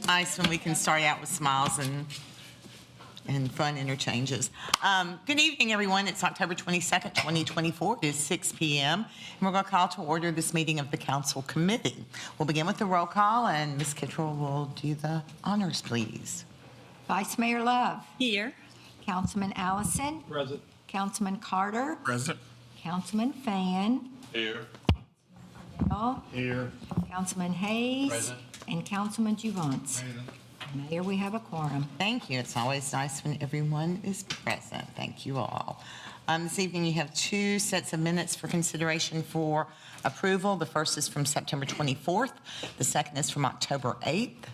nice when we can start out with smiles and fun interchanges. Good evening, everyone. It's October 22nd, 2024. It is 6 p.m., and we're going to call to order this meeting of the Council Committee. We'll begin with the roll call, and Ms. Kittrell will do the honors, please. Vice Mayor Love. Here. Councilman Allison. Present. Councilman Carter. Present. Councilman Fan. Here. Bell, Here. Councilman Hayes. Present. And Councilman Juvance. Mayor, we have a quorum. Thank you. It's always nice when everyone is present. Thank you all. This evening, you have two sets of minutes for consideration for approval. The first is from September 24th. The second is from October 8th.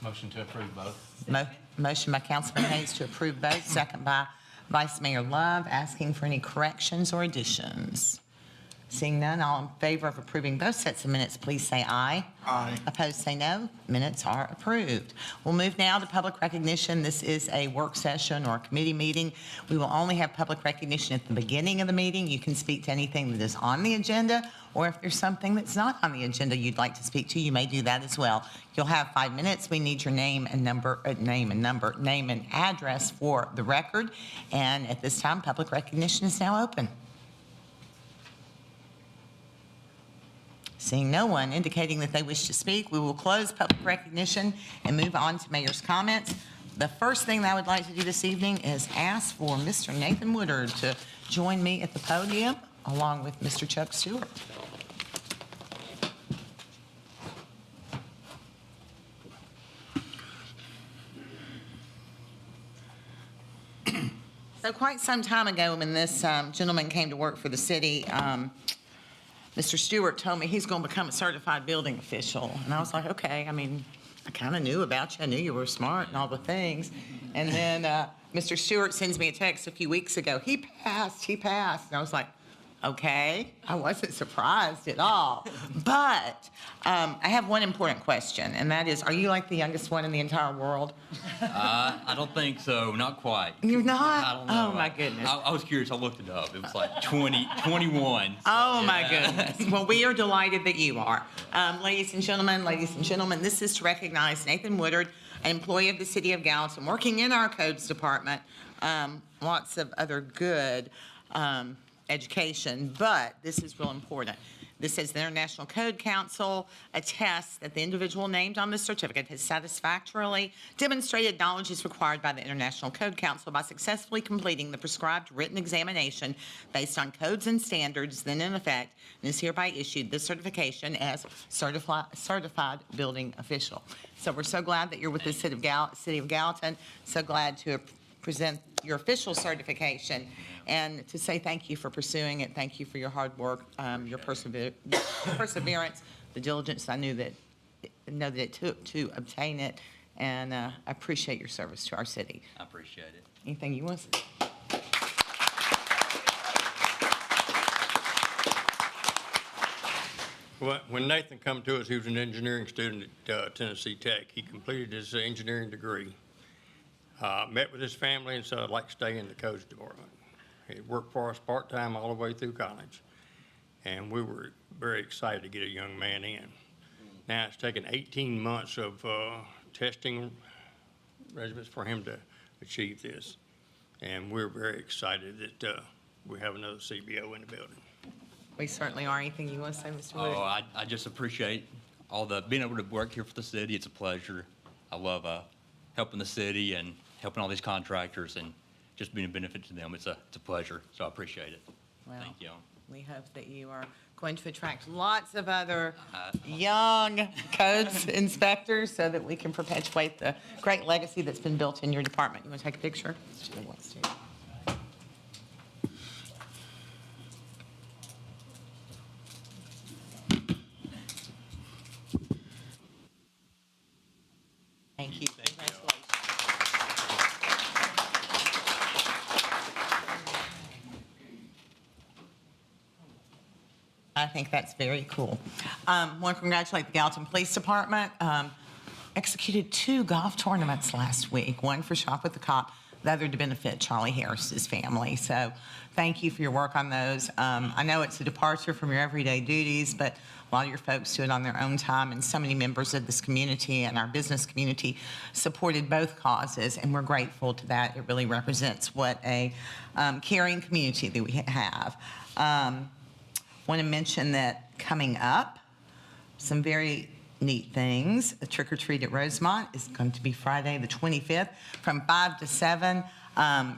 Motion to approve both. Motion by Councilman Hayes to approve both, second by Vice Mayor Love. Asking for any corrections or additions. Seeing none, all in favor of approving both sets of minutes, please say aye. Aye. Opposed, say no. Minutes are approved. We'll move now to public recognition. This is a work session or a committee meeting. We will only have public recognition at the beginning of the meeting. You can speak to anything that is on the agenda, or if there's something that's not on the agenda you'd like to speak to, you may do that as well. You'll have 5 minutes. We need your name and address for the record. And at this time, public recognition is now open. Seeing no one indicating that they wish to speak, we will close public recognition and move on to mayor's comments. The first thing that I would like to do this evening is ask for Mr. Nathan Woodard to join me at the podium along with Mr. Chuck Stewart. So quite some time ago when this gentleman came to work for the city, Mr. Stewart told me he's going to become a certified building official. And I was like, okay, I mean, I kind of knew about you. I knew you were smart and all the things. And then Mr. Stewart sends me a text a few weeks ago. He passed. And I was like, okay. I wasn't surprised at all. But I have one important question, and that is, are you like the youngest one in the entire world? I don't think so. Not quite. You're not? I don't know. Oh, my goodness. I was curious. I looked it up. It was like 21. So, Oh, yeah. my goodness. Well, we are delighted that you are. Ladies and gentlemen, this is to recognize Nathan Woodard, an employee of the City of Gallatin, working in our codes department. Lots of other good education, but this is real important. This says the International Code Council attests that the individual named on the certificate has satisfactorily demonstrated knowledge is required by the International Code Council by successfully completing the prescribed written examination based on codes and standards then in effect, and is hereby issued this certification as certified building official. So we're so glad that you're with the City of Gallatin. So glad to present your official certification and to say thank you for pursuing it. Thank you for your hard work, your perseverance, the diligence I know that it took to obtain it, and I appreciate your service to our city. I appreciate it. Anything you want to say? Well, when Nathan come to us, he was an engineering student at Tennessee Tech. He completed his engineering degree. Met with his family and said, I'd like to stay in the codes department. He worked for us part-time all the way through college. And we were very excited to get a young man in. Now it's taken 18 months of testing regimens for him to achieve this. And we're very excited that we have another CBO in the building. We certainly are. Anything you want to say, Mr. Wood? Oh, I just appreciate being able to work here for the city. It's a pleasure. I love helping the city and helping all these contractors and just being a benefit to them. It's a pleasure, so I appreciate it. Well, Thank you. we hope that you are going to attract lots of other young codes inspectors so that we can perpetuate the great legacy that's been built in your department. You want to take a picture? She wants to. Thank you. Congratulations. I think that's very cool. I want to congratulate the Gallatin Police Department. Executed 2 golf tournaments last week, one for Shop with the Cop, the other to benefit Charlie Harris's family. So thank you for your work on those. I know it's a departure from your everyday duties, but a lot of your folks do it on their own time, and so many members of this community and our business community supported both causes, and we're grateful to that. It really represents what a caring community that we have. Want to mention that coming up, some very neat things. A trick or treat at Rosemont is going to be Friday the 25th from 5 to 7.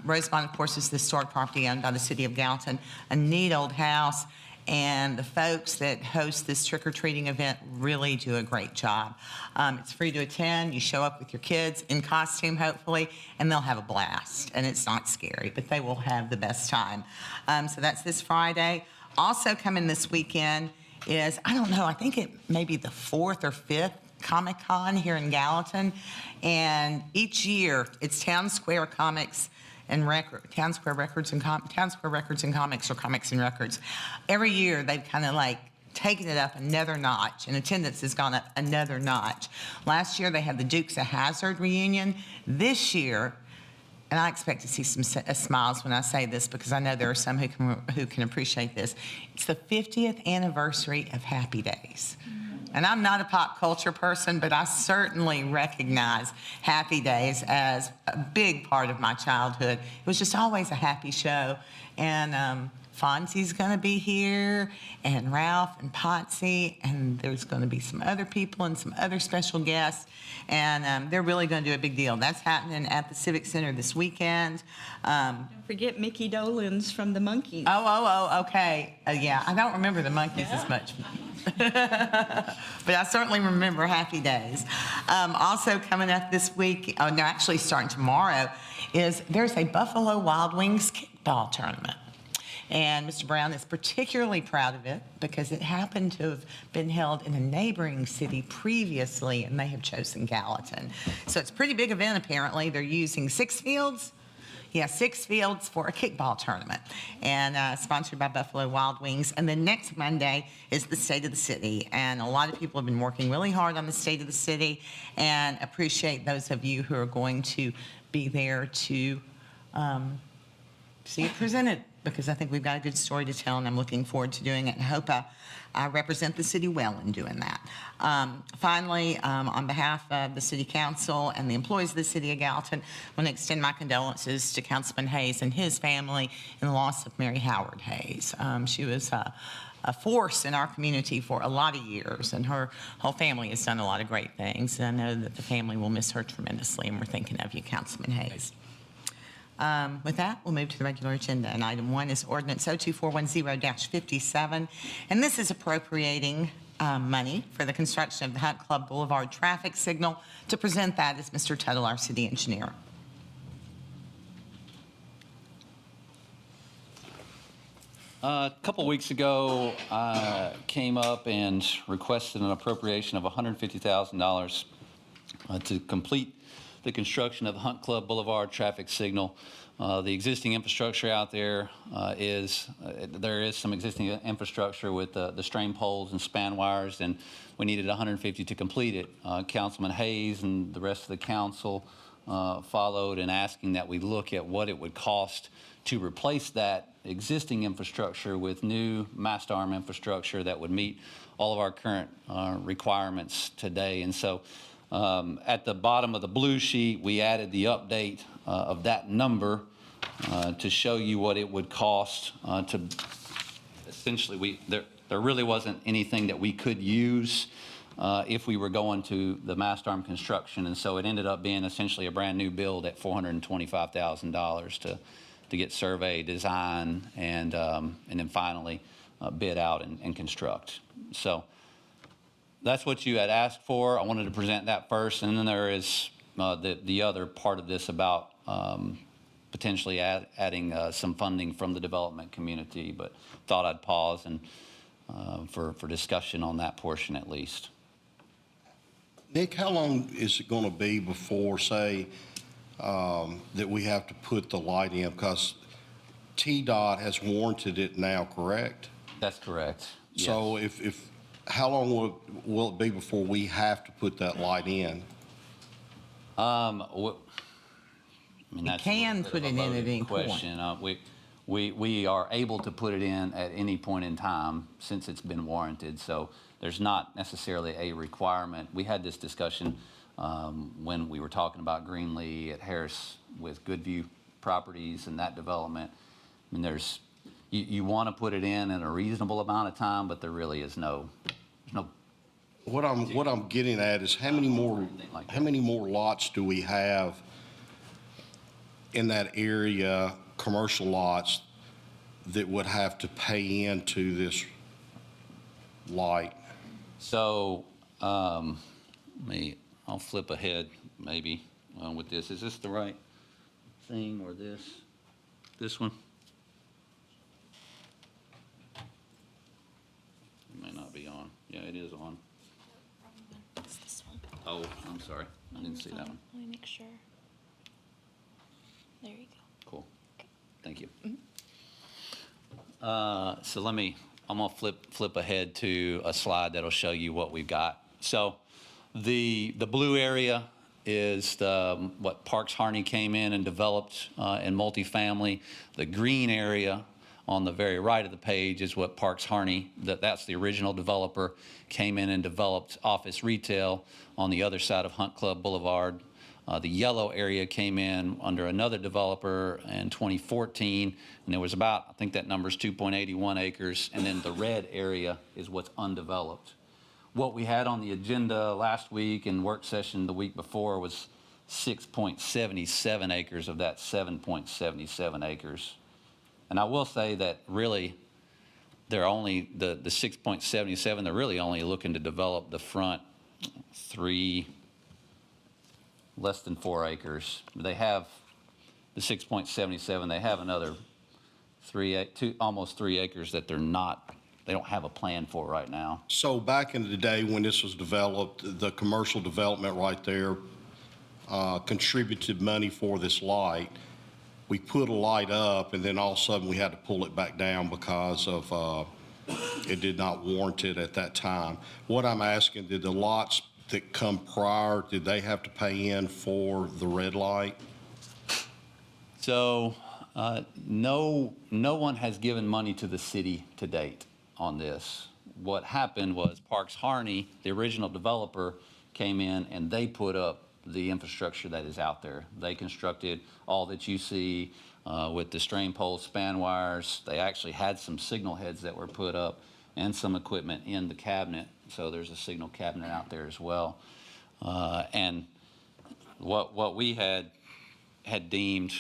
Rosemont, of course, is the historic property owned by the city of Gallatin, a neat old house. And the folks that host this trick-or-treating event really do a great job. It's free to attend. You show up with your kids in costume, hopefully, and they'll have a blast. And it's not scary, but they will have the best time. So that's this Friday. Also coming this weekend is, I don't know, I think it may be the 4th or 5th Comic-Con here in Gallatin. And each year, it's Town Square Comics and Town Square Records and Comics, or Comics and Records. Every year they've kind of like taken it up another notch, and attendance has gone up another notch. Last year they had the Dukes of Hazzard reunion. This year, and I expect to see some smiles when I say this, because I know there are some who can appreciate this. It's the 50th anniversary of Happy Days. And I'm not a pop culture person, but I certainly recognize Happy Days as a big part of my childhood. It was just always a happy show. And Fonzie's going to be here, and Ralph and Potsy, and there's going to be some other people and some other special guests. And they're really going to do a big deal. That's happening at the Civic Center this weekend. Don't forget Mickey Dolenz from the Monkees. Okay. Yeah, I don't remember the Monkees as much. But I certainly remember Happy Days. Also coming up this week, actually starting tomorrow, there's a Buffalo Wild Wings kickball tournament. And Mr. Brown is particularly proud of it because it happened to have been held in a neighboring city previously, and they have chosen Gallatin. So it's a pretty big event, apparently. They're using 6 fields. Yeah, 6 fields for a kickball tournament, and sponsored by Buffalo Wild Wings. And then next Monday is the State of the City, and a lot of people have been working really hard on the State of the City, and appreciate those of you who are going to be there to see it presented, because I think we've got a good story to tell, and I'm looking forward to doing it, and I hope I represent the city well in doing that. Finally, on behalf of the City Council and the employees of the City of Gallatin, I want to extend my condolences to Councilman Hayes and his family in the loss of Mary Howard Hayes. She was a force in our community for a lot of years, and her whole family has done a lot of great things. And I know that the family will miss her tremendously, and we're thinking of you, Councilman Hayes. With that, we'll move to the regular agenda. And item 1 is ordinance 02410-57. And this is appropriating money for the construction of the Hunt Club Boulevard traffic signal. To present that is Mr. Tuttle, our city engineer. A couple weeks ago, I came up and requested an appropriation of $150,000 to complete the construction of the Hunt Club Boulevard traffic signal. The existing infrastructure out there there is some existing infrastructure with the strain poles and span wires, and we needed $150 to complete it. Councilman Hayes and the rest of the council followed in asking that we look at what it would cost to replace that existing infrastructure with new mast arm infrastructure that would meet all of our current requirements today. And so at the bottom of the blue sheet, we added the update of that number to show you what it would cost to essentially, there really wasn't anything that we could use if we were going to the mast arm construction. And so it ended up being essentially a brand new build at $425,000 to get survey, design, and then finally bid out and construct. So that's what you had asked for. I wanted to present that first, and then there is the other part of this about potentially adding some funding from the development community, but thought I'd pause and for discussion on that portion at least. Nick, how long is it going to be before, say, that we have to put the light in? Because TDOT has warranted it now, correct? That's correct. So yes. if how long will it be before we have to put that light in? I mean, You that's a can little put bit it of a in at loaded any point. question. We are able to put it in at any point in time since it's been warranted, so there's not necessarily a requirement. We had this discussion when we were talking about Greenlee at Harris with Goodview Properties and that development. I mean, you want to put it in a reasonable amount of time, but there really is no What I'm getting at is how many more lots do we have in that area, commercial lots, that would have to pay into this light? So, I'll flip ahead maybe with this. Is this the right thing or this one? It may not be on. Yeah, it is on. It's this one. Oh, I'm sorry. I didn't see that one. Let me make sure. There you go. Cool. Thank you. So I'm gonna flip ahead to a slide that'll show you what we've got. So the blue area is what Parks Harney came in and developed in multifamily. The green area on the very right of the page is what Parks Harney, that's the original developer, came in and developed office retail on the other side of Hunt Club Boulevard. The yellow area came in under another developer in 2014, and there was about, I think that number's 2.81 acres, and then the red area is what's undeveloped. What we had on the agenda last week and work session the week before was 6.77 acres of that 7.77 acres. And I will say that really, they're only, the 6.77, they're really only looking to develop the front less than 4 acres. They have the 6.77, they have another almost 3 acres that they don't have a plan for right now. So back in the day when this was developed, the commercial development right there contributed money for this light. We put a light up, and then all of a sudden we had to pull it back down because of it did not warrant it at that time. What I'm asking, did the lots that come prior, did they have to pay in for the red light? So no one has given money to the city to date on this. What happened was Parks Harney, the original developer, came in and they put up the infrastructure that is out there. They constructed all that you see with the strain poles, span wires. They actually had some signal heads that were put up and some equipment in the cabinet. So there's a signal cabinet out there as well. And what we had deemed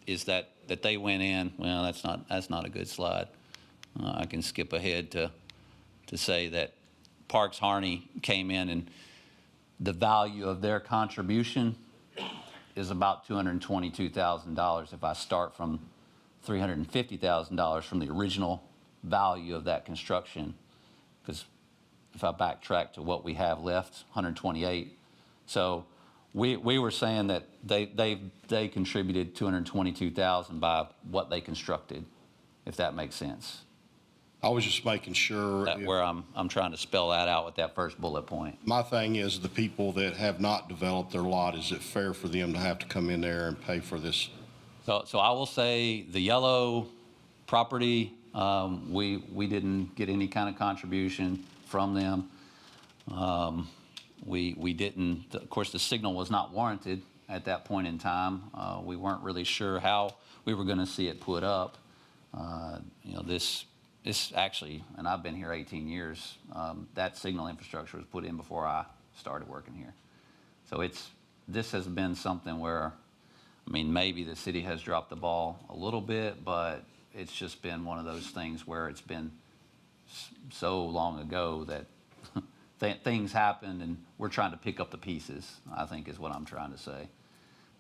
is that they went in. Well, that's not a good slide. I can skip ahead to say that Parks Harney came in and the value of their contribution is about $222,000 if I start from $350,000 from the original value of that construction. Because if I backtrack to what we have left, 128. So we were saying that they contributed $222,000 by what they constructed, if that makes sense. I was just making sure. That where I'm trying to spell that out with that first bullet point. My thing is the people that have not developed their lot, is it fair for them to have to come in there and pay for this? So I will say the yellow property, we didn't get any kind of contribution from them. We didn't, of course, the signal was not warranted at that point in time. We weren't really sure how we were going to see it put up. This actually, and I've been here 18 years, that signal infrastructure was put in before I started working here. So this has been something where, I mean, maybe the city has dropped the ball a little bit, but it's just been one of those things where it's been so long ago that things happened and we're trying to pick up the pieces, I think is what I'm trying to say.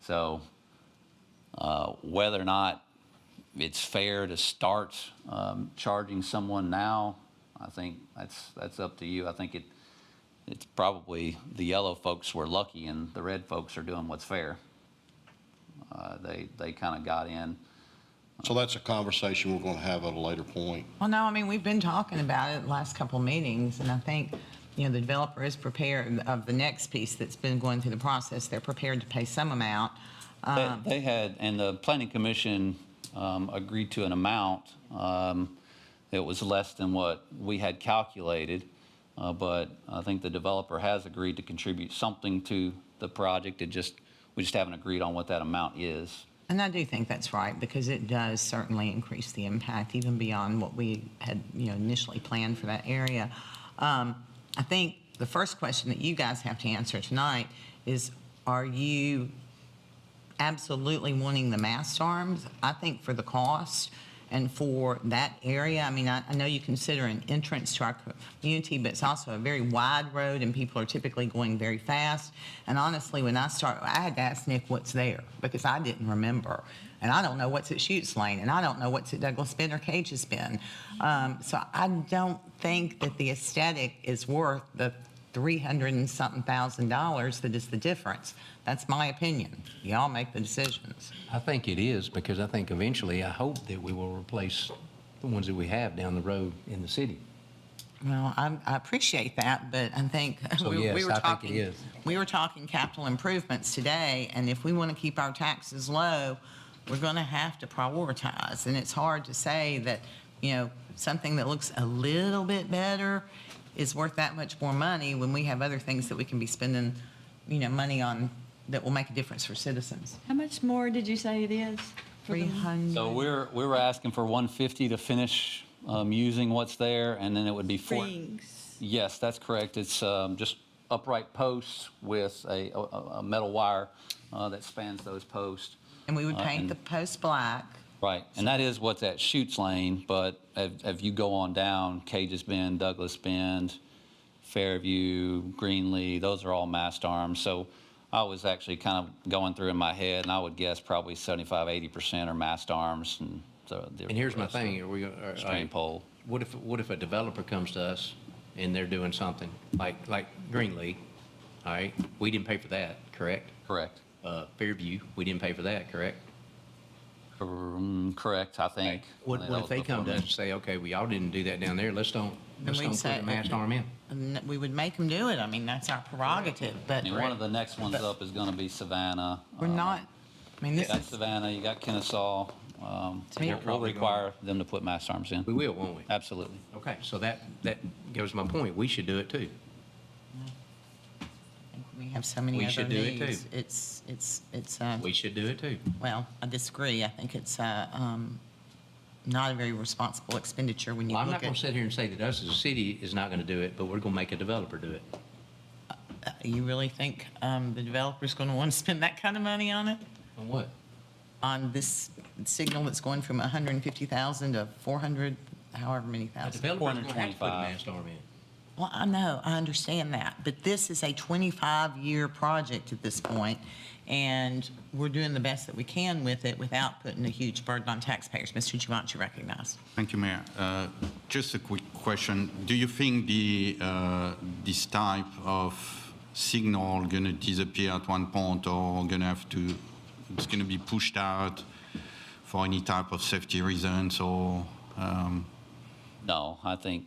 So whether or not it's fair to start charging someone now, I think that's up to you. I think it's probably the yellow folks were lucky and the red folks are doing what's fair. They kind of got in. So that's a conversation we're going to have at a later point. Well, no, I mean, we've been talking about it the last couple meetings, and I think, the developer is prepared of the next piece that's been going through the process. They're prepared to pay some amount. They had, and the planning commission agreed to an amount that was less than what we had calculated, but I think the developer has agreed to contribute something to the project. We just haven't agreed on what that amount is. And I do think that's right, because it does certainly increase the impact even beyond what we had, initially planned for that area. I think the first question that you guys have to answer tonight is, are you absolutely wanting the mast arms? I think for the cost and for that area, I mean, I know you consider an entrance to our community, but it's also a very wide road and people are typically going very fast. And honestly, when I had to ask Nick what's there because I didn't remember. And I don't know what's at Chutes Lane, and I don't know what's at Douglas Bend or Cage's Bend. So I don't think that the aesthetic is worth the $300 and something thousand that is the difference. That's my opinion. Y'all make the decisions. I think it is, because I think eventually, I hope that we will replace the ones that we have down the road in the city. Well, I appreciate that, but I think So, we yes, were I think talking. it is. We were talking capital improvements today, and if we want to keep our taxes low, we're going to have to prioritize. And it's hard to say that, something that looks a little bit better is worth that much more money when we have other things that we can be spending, money on that will make a difference for citizens. How much more did you say it is? for the- 300. So we were asking for 150 to finish using what's there, and then it would be four. Rings. Yes, that's correct. It's just upright posts with a metal wire that spans those posts. And we would paint and- the post black. Right, and that is what's at Chutes Lane, but if you go on down, Cage's Bend, Douglas Bend, Fairview, Greenlee, those are all mast arms. So I was actually kind of going through in my head, and I would guess probably 75–80% are mast arms. And And here's my thing, are Strain pole. what if a developer comes to us and they're doing something, like Greenlee, all right? We didn't pay for that, correct? Correct. Fairview, we didn't pay for that, correct? Correct, I think. What if they come to us and say, okay, well, y'all didn't do that down there, let's don't we'd put say- a mast arm in? And we would make them do it. I mean, that's our prerogative, but And one of the next ones up is going to be Savannah. we're not, I mean, You this got is, Savannah, you got Kennesaw. me- We'll require them to put mast arms in. We will, won't we? Absolutely. Okay, so that goes to my point, we should do it too. we have so many We other should do it needs. too. It's, We should do it too. well, I disagree. I think it's, not a very responsible expenditure when you Well, I'm look not going to at. sit here and say that us as a city is not going to do it, but we're going to make a developer do it. You really think, the developer's gonna want to spend that kind of money on it? On what? On this signal that's going from 150,000 to 400, however many A thousand? developer's going to have to put a 425. mast arm in. Well, I know, I understand that, but this is a 25-year project at this point, and we're doing the best that we can with it without putting a huge burden on taxpayers. Mr. Giovanni, you recognize. Thank you, Mayor. Just a quick question. Do you think this type of signal going to disappear at one point, or it's going to be pushed out for any type of safety reasons, or? No, I think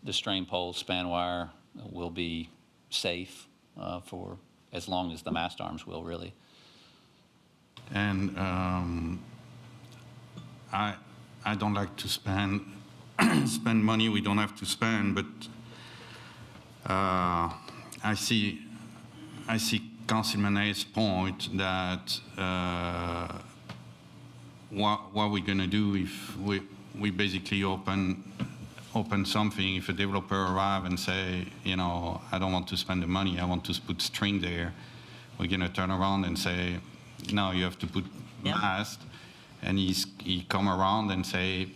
the strain pole span wire will be safe for as long as the mast arms will, really. And I don't like to spend money we don't have to spend, but I see Councilman Hayes' point that what we're going to do if we basically open something, if a developer arrive and say, I don't want to spend the money, I want to put string there, we're going to turn around and say, no, you have to put Yeah. mast, and he come around and say,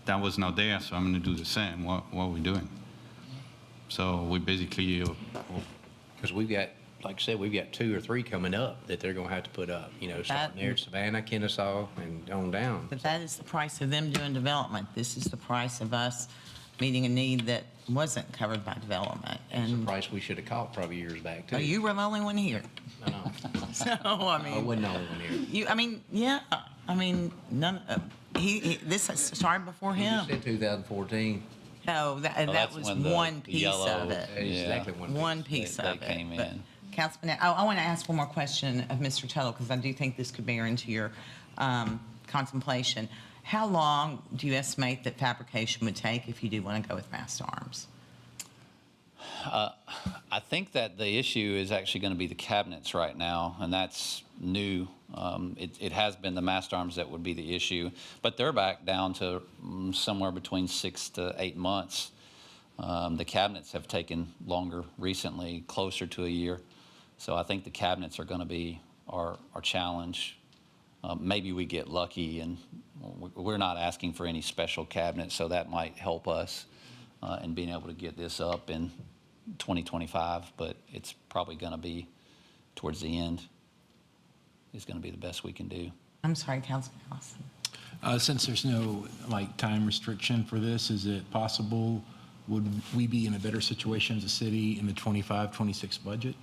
that was not there, so I'm going to do the same. What are we doing? So we basically, Because we've got, like I said, we've got 2 or 3 coming up that they're going to have to put up, starting there at Savannah, Kennesaw, and on down. But that is the price of them doing development. This is the price of us meeting a need that wasn't covered by development. It's the And price we should have caught probably years back, too. oh, you were the only one here. I know. So, I I mean, wasn't the only one here. this started before You him. said 2014. No, that that's was when the one piece yellow- of it. That is Yeah. exactly One They- piece they of it. came But in. Councilman, I want to ask one more question of Mr. Tuttle, because I do think this could bear into your contemplation. How long do you estimate that fabrication would take if you do want to go with massed arms? I think that the issue is actually going to be the cabinets right now, and that's new. It has been the mast arms that would be the issue, but they're back down to somewhere between 6 to 8 months. The cabinets have taken longer recently, closer to a year. So I think the cabinets are going to be our challenge. Maybe we get lucky, and we're not asking for any special cabinets, so that might help us in being able to get this up in 2025, but it's probably going to be towards the end. Is going to be the best we can do. I'm sorry, Councilman Austin. Since there's no time restriction for this, is it possible, would we be in a better situation as a city in the 25-26 budget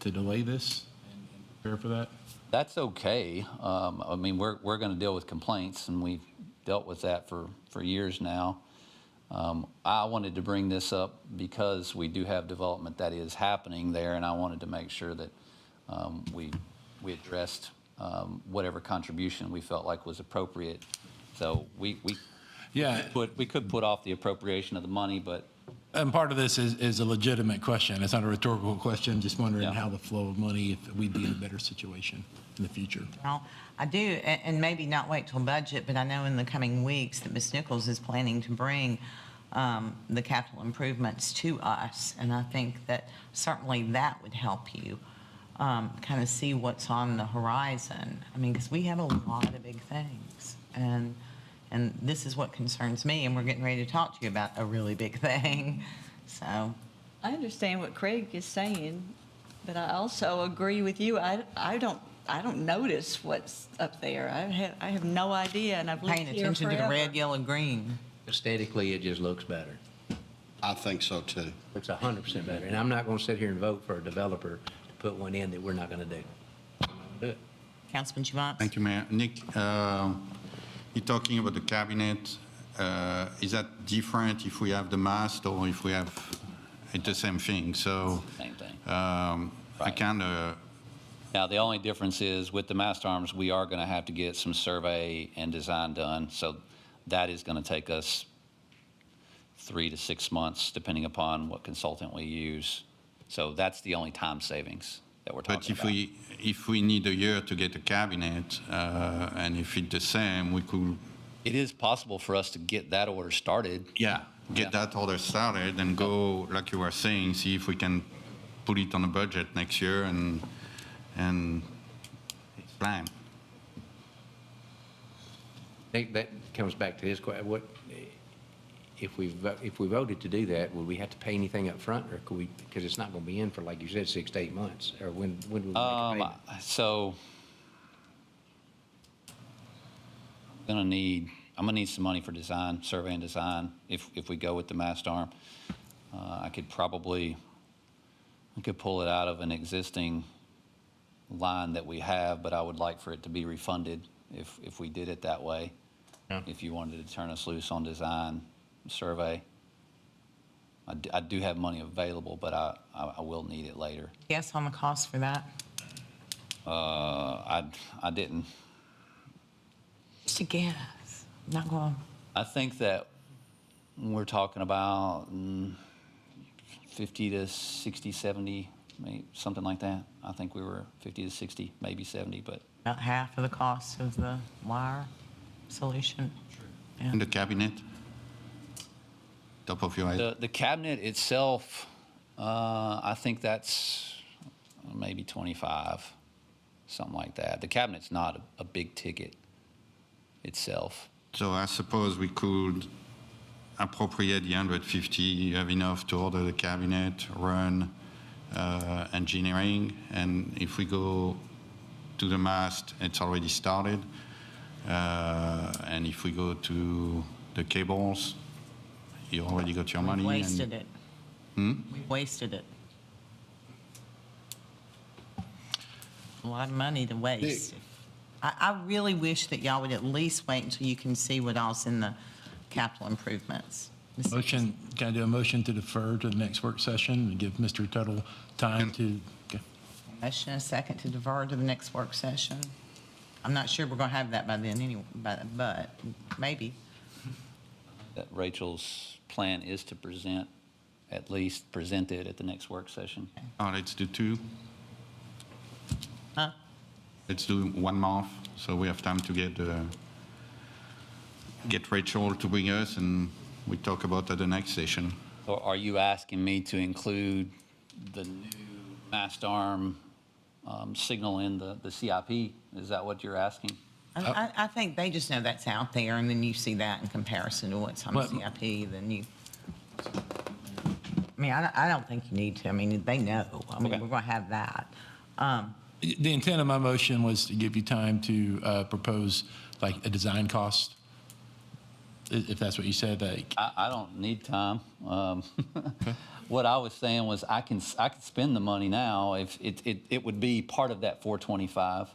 to delay this and prepare for that? That's okay. I mean, we're going to deal with complaints, and we've dealt with that for years now. I wanted to bring this up because we do have development that is happening there, and I wanted to make sure that we addressed whatever contribution we felt like was appropriate. So we could put off the appropriation of the money, but And part of this is a legitimate question. It's not a rhetorical question, just wondering Yeah. how the flow of money, if we'd be in a better situation in the future. Well, I do, and maybe not wait till budget, but I know in the coming weeks that Ms. Nichols is planning to bring the capital improvements to us. And I think that certainly that would help you kind of see what's on the horizon. I mean, because we have a lot of big things. And this is what concerns me, and we're getting ready to talk to you about a really big thing. So, I understand what Craig is saying, but I also agree with you. I don't notice what's up there. I have no idea, and I've lived paying here attention to the forever. red, yellow, green. Aesthetically, it just looks better. I think so too. Looks 100% better. And I'm not going to sit here and vote for a developer to put one in that we're not going to do. I'm not gonna do it. Councilman Javance? Thank you, Mayor. Nick, you're talking about the cabinet. Is that different if we have the mast or if we have it's the same thing? So same thing. I Right. kind of, Now, the only difference is with the mast arms, we are going to have to get some survey and design done. So that is going to take us 3 to 6 months, depending upon what consultant we use. So that's the only time savings that we're talking but about. if we need a year to get a cabinet and if it's the same, we could, It is possible for us to get that order started. get Yeah. that order started and go, like you were saying, see if we can put it on the budget next year and plan. I think that comes back to his question. What, if we voted to do that, would we have to pay anything up front, or could we, because it's not going to be in for, like you said, 6 to 8 months? Or when would we make a payment? So I'm gonna need some money for design, survey and design, if we go with the mast arm. I could pull it out of an existing line that we have, but I would like for it to be refunded if we did it that way. Yeah. If you wanted to turn us loose on design, survey. I do have money available, but I will need it later. Guess on the cost for that? I didn't. Just a guess. Not going. I think that we're talking about 50 to 60, 70, maybe something like that. I think we were 50 to 60, maybe 70, but About half of the cost of the wire solution. Yeah. And the cabinet? Top of your head? the cabinet itself, I think that's maybe 25, something like that. The cabinet's not a big ticket itself. So I suppose we could appropriate the 150. You have enough to order the cabinet, run engineering, and if we go to the mast, it's already started. And if we go to the cables, you already got your money. We've wasted it. Hmm? We've wasted it. A lot of money to waste. I really wish that y'all would at least wait until you can see what else in the capital improvements. Motion, can I do a motion to defer to the next work session and give Mr. Tuttle time to Motion and a second to defer to the next work session. I'm not sure we're going to have that by then anyway, but maybe. That Rachel's plan is to present, at least present it at the next work session. Let's do 2. Huh? Let's do 1 month, so we have time to get Rachel to bring us, and we talk about at the next session. Or are you asking me to include the new mast arm signal in the CIP? Is that what you're asking? I think they just know that's out there, and then you see that in comparison to what's on the Well- CIP, then you, I mean, I don't think you need to. I mean, they know. I mean, Okay. we're going to have that. The intent of my motion was to give you time to propose like a design cost, if that's what you said, like, I don't need time. What I was saying was I can spend the money now if it would be part of that 425.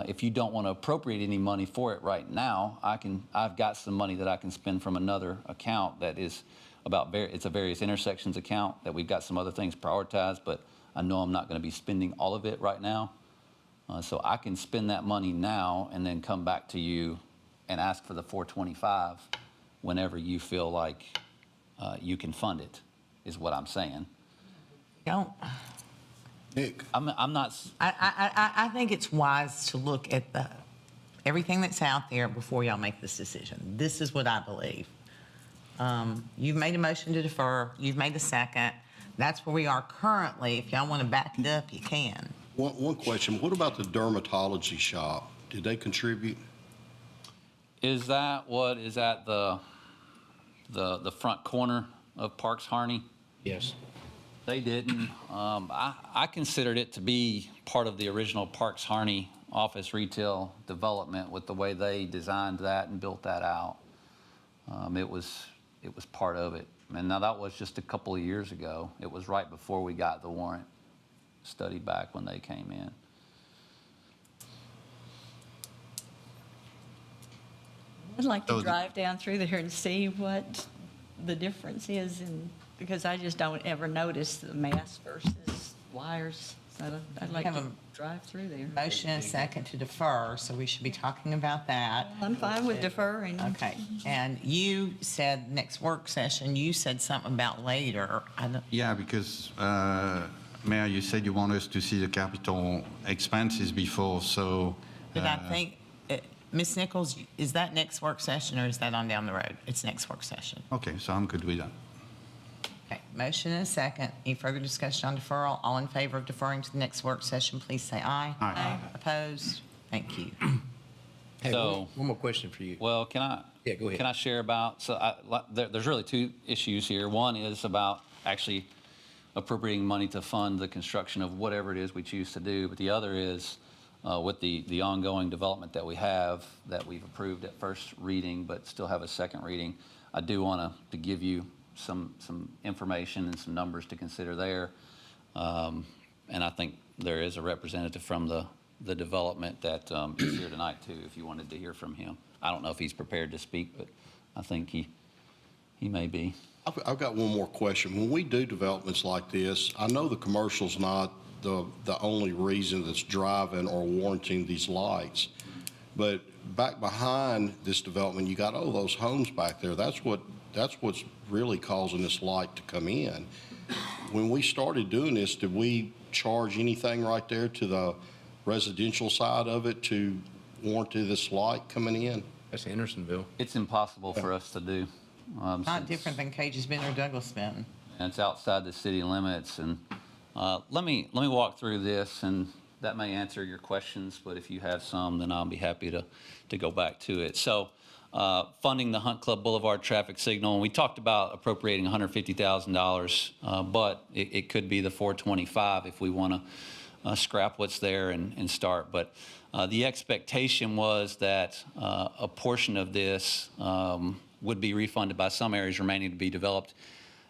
If you don't want to appropriate any money for it right now, I've got some money that I can spend from another account that is it's a various intersections account that we've got some other things prioritized, but I know I'm not going to be spending all of it right now. So I can spend that money now and then come back to you and ask for the 425 whenever you feel like you can fund it, is what I'm saying. Don't, Nick, I'm not, I think it's wise to look at everything that's out there before y'all make this decision. This is what I believe. You've made a motion to defer. You've made a second. That's where we are currently. If y'all want to back it up, you can. one question. What about the dermatology shop? Did they contribute? is that what is at the front corner of Parks Harney? Yes. They didn't. I considered it to be part of the original Parks Harney office retail development with the way they designed that and built that out. It was part of it. And now that was just a couple of years ago. It was right before we got the warrant study back when they came in. I'd like to So the- drive down through there and see what the difference is because I just don't ever notice the mass versus wires. So I'd like have to a drive through there. Motion and second to defer, so we should be talking about that. I'm fine with deferring. Okay, and you said next work session, you said something about later. I don't, Yeah, because, Mayor, you said you want us to see the capital expenses before, so. did I think, Ms. Nichols, is that next work session or is that on down the road? It's next work session. Okay, so I'm good with that. Okay, motion and a second. Any further discussion on deferral? All in favor of deferring to the next work session, please say aye. Aye. Opposed? Thank you. Hey, So- one more question for you. Well, can I? Yeah, go ahead. Can I share about, there's really two issues here. One is about actually appropriating money to fund the construction of whatever it is we choose to do. But the other is with the ongoing development that we have, that we've approved at first reading, but still have a second reading. I do want to give you some information and some numbers to consider there. And I think there is a representative from the development that is here tonight too, if you wanted to hear from him. I don't know if he's prepared to speak, but I think he may be. I've got one more question. When we do developments like this, I know the commercial's not the only reason that's driving or warranting these lights. But back behind this development, you got all those homes back there. That's what's really causing this light to come in. When we started doing this, did we charge anything right there to the residential side of it to warranty this light coming in? That's Andersonville. It's impossible for us to do. Not since- different than Cage's Bend or Douglas Bend. And it's outside the city limits. And let me walk through this, and that may answer your questions, but if you have some, then I'll be happy to go back to it. So funding the Hunt Club Boulevard traffic signal, and we talked about appropriating $150,000, but it could be the 425 if we want to scrap what's there and start. But the expectation was that a portion of this would be refunded by some areas remaining to be developed.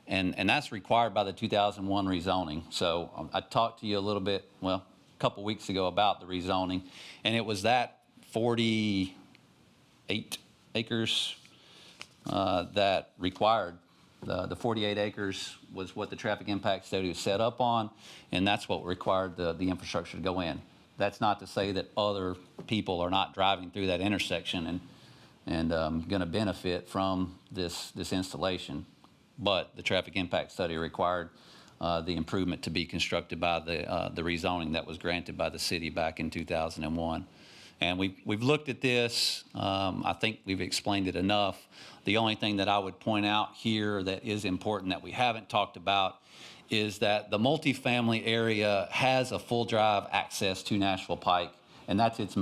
And that's required by the 2001 rezoning. So I talked to you a little bit, well, a couple weeks ago about the rezoning, and it was that 48 acres that required The 48 acres was what the traffic impact study was set up on, and that's what required the infrastructure to go in. That's not to say that other people are not driving through that intersection and going to benefit from this installation. But the traffic impact study required the improvement to be constructed by the rezoning that was granted by the city back in 2001. And we've looked at this. I think we've explained it enough. The only thing that I would point out here that is important that we haven't talked about is that the multifamily area has a full drive access to Nashville Pike, and that's its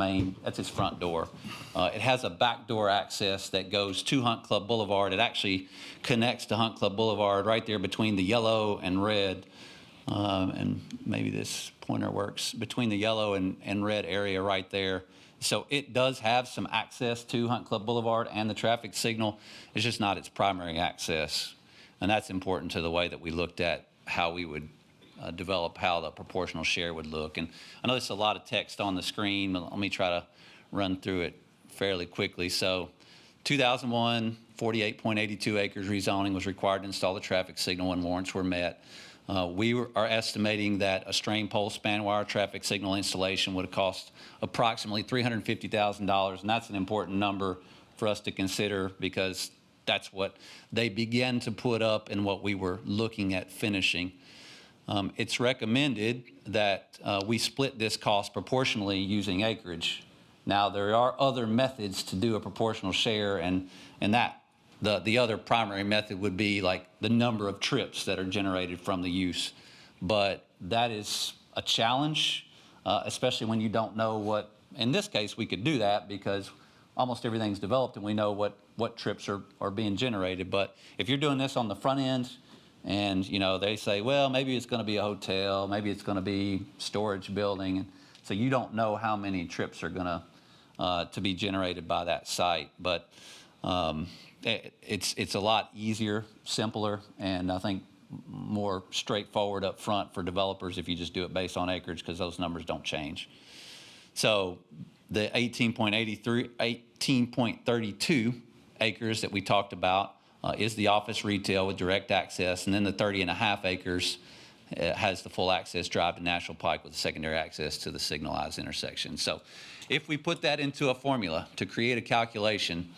front door. It has a back door access that goes to Hunt Club Boulevard. It actually connects to Hunt Club Boulevard right there between the yellow and red, and maybe this pointer works, between the yellow and red area right there. So it does have some access to Hunt Club Boulevard and the traffic signal. It's just not its primary access. And that's important to the way that we looked at how we would develop how the proportional share would look. And I know there's a lot of text on the screen, but let me try to run through it fairly quickly. So 2001, 48.82 acres rezoning was required to install the traffic signal when warrants were met. We are estimating that a strain pole span wire traffic signal installation would have cost approximately $350,000, and that's an important number for us to consider because that's what they began to put up and what we were looking at finishing. It's recommended that we split this cost proportionally using acreage. Now, there are other methods to do a proportional share, and that the other primary method would be like the number of trips that are generated from the use. But that is a challenge, especially when you don't know what, in this case, we could do that because almost everything's developed and we know what trips are being generated. But if you're doing this on the front end and, you know, they say, well, maybe it's going to be a hotel, maybe it's going to be storage building. And so you don't know how many trips are going to be generated by that site. But it's a lot easier, simpler, and I think more straightforward up front for developers if you just do it based on acreage because those numbers don't change. So the 18.32 acres that we talked about is the office retail with direct access, and then the 30.5 acres has the full access drive to Nashville Pike with secondary access to the signalized intersection. So if we put that into a formula to create a calculation,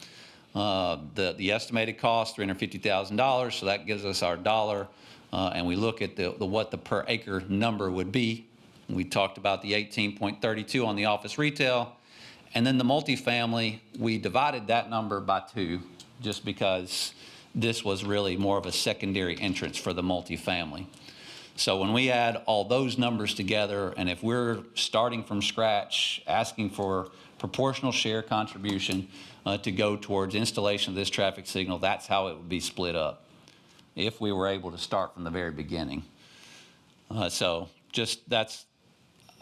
the estimated cost, $350,000, so that gives us our dollar, and we look at what the per acre number would be. We talked about the 18.32 on the office retail, and then the multifamily, we divided that number by 2 just because this was really more of a secondary entrance for the multifamily. So when we add all those numbers together, and if we're starting from scratch, asking for proportional share contribution to go towards installation of this traffic signal, that's how it would be split up if we were able to start from the very beginning. So just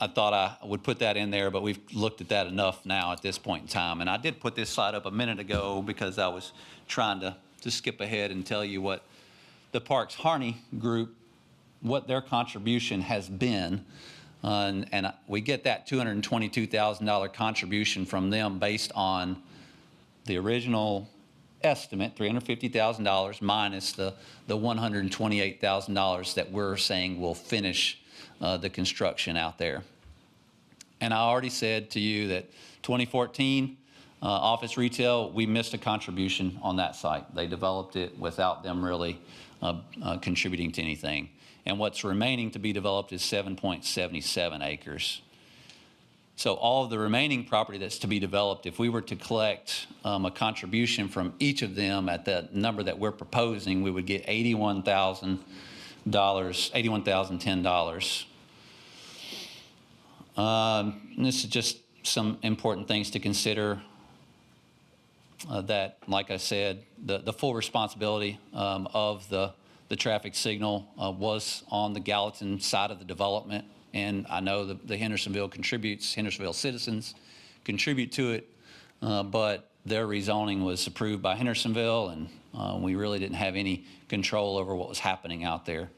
I thought I would put that in there, but we've looked at that enough now at this point in time. And I did put this slide up a minute ago because I was trying to skip ahead and tell you what the Parks Harney group, what their contribution has been. And we get that $222,000 contribution from them based on the original estimate, $350,000 minus the $128,000 that we're saying will finish the construction out there. And I already said to you that 2014 office retail, we missed a contribution on that site. They developed it without them really contributing to anything. And what's remaining to be developed is 7.77 acres. So all of the remaining property that's to be developed, if we were to collect a contribution from each of them at the number that we're proposing, we would get $81,010. This is just some important things to consider that, like I said, the full responsibility of the traffic signal was on the Gallatin side of the development. And I know the Hendersonville citizens contribute to it, but their rezoning was approved by Hendersonville, and we really didn't have any control over what was happening out there.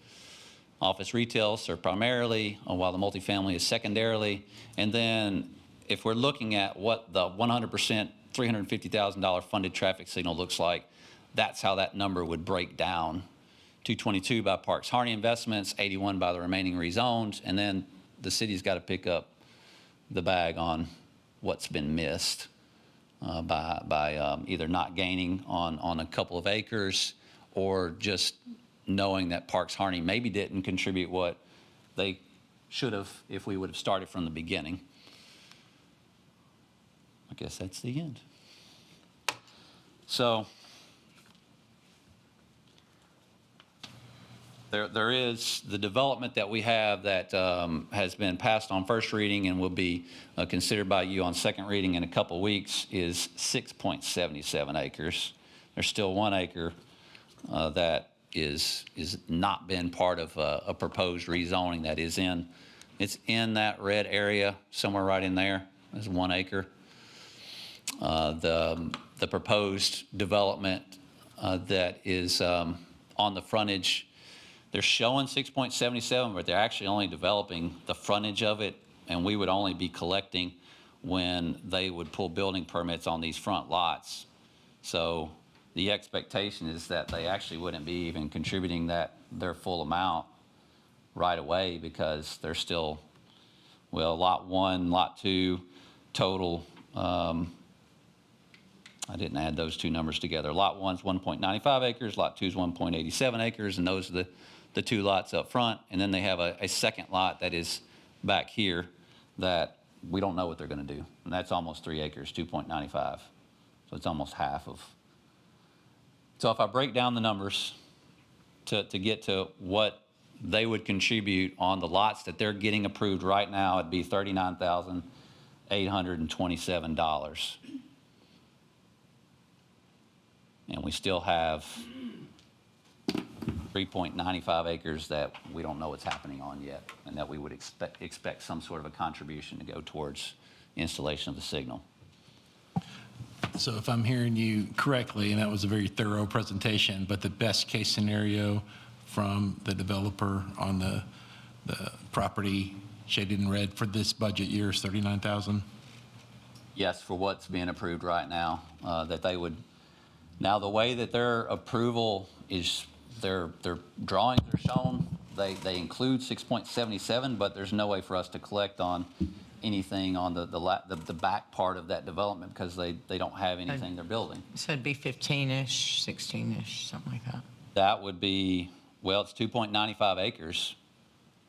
Office retails are primarily, while the multifamily is secondarily. And then if we're looking at what the 100% $350,000 funded traffic signal looks like, that's how that number would break down. 222 by Parks Harney Investments, 81 by the remaining rezones, and then the city's got to pick up the bag on what's been missed by either not gaining on a couple of acres or just knowing that Parks Harney maybe didn't contribute what they should have if we would have started from the beginning. I guess that's the end. So there is the development that we have that has been passed on first reading and will be considered by you on second reading in a couple weeks is 6.77 acres. There's still 1 acre that is not been part of a proposed rezoning that is in, it's in that red area somewhere right in there. There's 1 acre. The proposed development that is on the frontage, they're showing 6.77, but they're actually only developing the frontage of it, and we would only be collecting when they would pull building permits on these front lots. So the expectation is that they actually wouldn't be even contributing their full amount right away because they're still, well, lot 1, lot 2 total. I didn't add those two numbers together. Lot 1's 1.95 acres, lot 2's 1.87 acres, and those are the 2 lots up front. And then they have a second lot that is back here that we don't know what they're going to do. And that's almost 3 acres, 2.95. So it's almost half of. So if I break down the numbers to get to what they would contribute on the lots that they're getting approved right now, it'd be $39,827. And we still have 3.95 acres that we don't know what's happening on yet, and that we would expect some sort of a contribution to go towards installation of the signal. So if I'm hearing you correctly, and that was a very thorough presentation, but the best case scenario from the developer on the property shaded in red for this budget year is 39,000? Yes, for what's being approved right now, that they would. Now, the way that their approval is, their drawings are shown, they include 6.77, but there's no way for us to collect on anything on the back part of that development because they don't have anything they're building. So it'd be 15-ish, 16-ish, something like that. That would be, well, it's 2.95 acres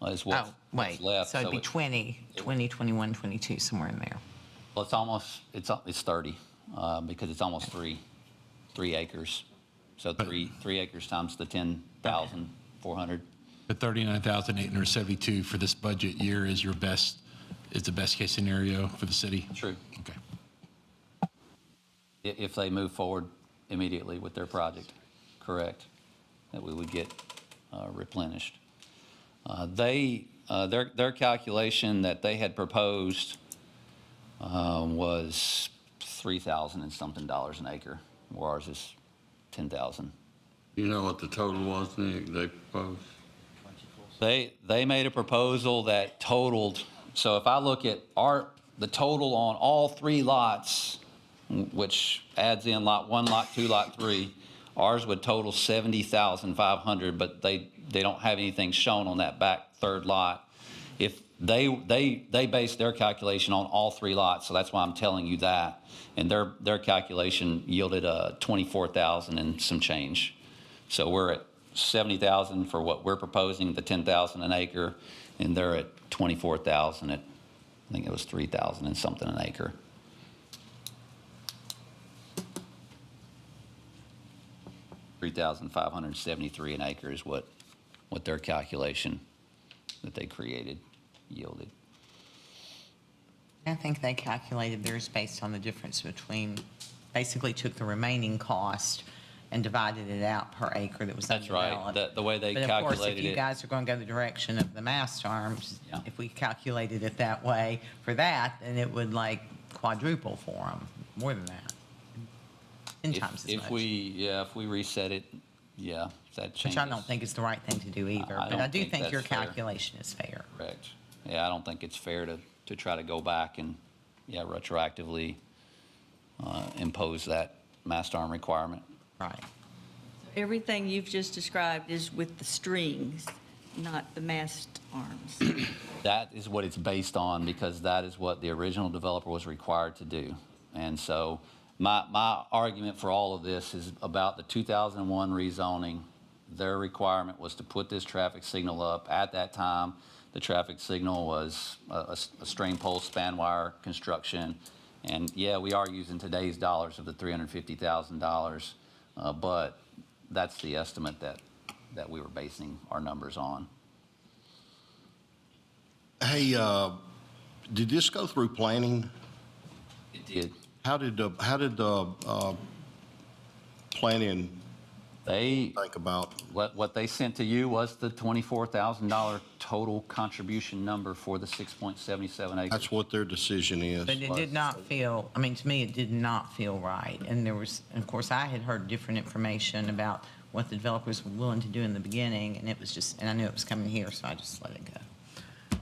is what's left. So it'd be 20, 21, 22, somewhere in there. Well, it's 30 because it's almost 3 acres. So three acres times the 10,400. But 39,872 for this budget year is the best case scenario for the city? True. Okay. If they move forward immediately with their project, correct, that we would get replenished. Their calculation that they had proposed was $3,000 and something an acre, where ours is 10,000. You know what the total was, Nick, they proposed? They made a proposal that totaled, so if I look at the total on all 3 lots, which adds in lot 1, lot 2, lot 3, ours would total 70,500, but they don't have anything shown on that back 3rd lot. If they based their calculation on all 3 lots, so that's why I'm telling you that. And their calculation yielded 24,000 and some change. So we're at 70,000 for what we're proposing, the 10,000 an acre, and they're at 24,000 at, I think it was 3,000 and something an acre. $3,573 an acre is what their calculation that they created yielded. I think they calculated theirs based on the difference between, basically took the remaining cost and divided it out per acre that was That's right. undeveloped. The way they But of course, calculated if you it. guys are going to go the direction of the mast arms, Yeah. if we calculated it that way for that, then it would like quadruple for them, more than that. 10 times as much. If we reset it, yeah, that changes. Which I don't think is the right thing to do either. I But I don't do think think your that's fair. calculation is fair. Correct. Yeah, I don't think it's fair to try to go back and, retroactively impose that mast arm requirement. Right. Everything you've just described is with the strings, not the mast arms. That is what it's based on because that is what the original developer was required to do. And so my argument for all of this is about the 2001 rezoning. Their requirement was to put this traffic signal up. At that time, the traffic signal was a strain pole span wire construction. And yeah, we are using today's dollars of the $350,000, but that's the estimate that we were basing our numbers on. Hey, did this go through planning? It did. How did the planning They, think about? what they sent to you was the $24,000 total contribution number for the 6.77 acres. That's what their decision is. But it did not feel, I mean, to me, it did not feel right. And there was, and of course, I had heard different information about what the developers were willing to do in the beginning, and it was just, and I knew it was coming here, so I just let it go.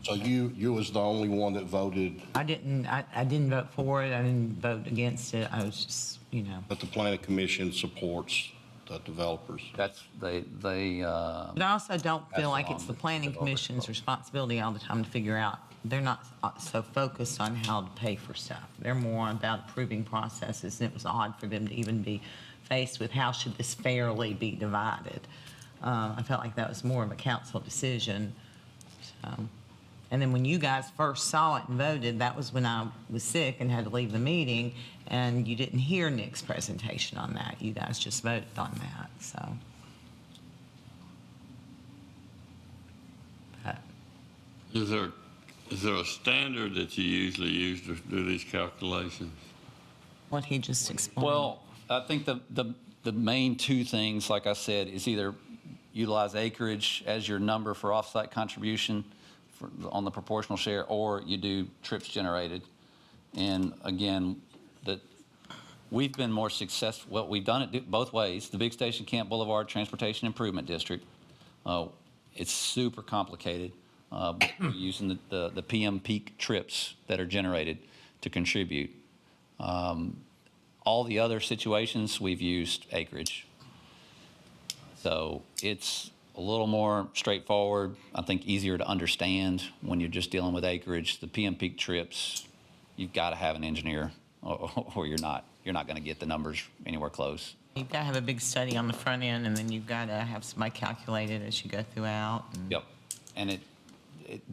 So you was the only one that voted, I didn't vote for it, I didn't vote against it, I was just, but the planning commission supports the developers. That's, they. But I also don't feel like That's it's the on planning the commission's responsibility all the time to figure out. They're not so focused on how to pay for stuff. They're more about approving processes, and it was odd for them to even be faced with how should this fairly be divided. I felt like that was more of a council decision. So. And then when you guys first saw it and voted, that was when I was sick and had to leave the meeting, and you didn't hear Nick's presentation on that. You guys just voted on that, so. But Is there a standard that you usually use to do these calculations? what he just explained. Well, I think the main two things, like I said, is either utilize acreage as your number for offsite contribution on the proportional share, or you do trips generated. And again, we've been more successful. Well, we've done it both ways. The Big Station Camp Boulevard Transportation Improvement District, it's super complicated. We're using the PM peak trips that are generated to contribute. All the other situations, we've used acreage. So it's a little more straightforward, I think easier to understand when you're just dealing with acreage. The PM peak trips, you've got to have an engineer or you're not going to get the numbers anywhere close. You've got to have a big study on the front end, and then you've got to have somebody calculate it as you go throughout. Yep. And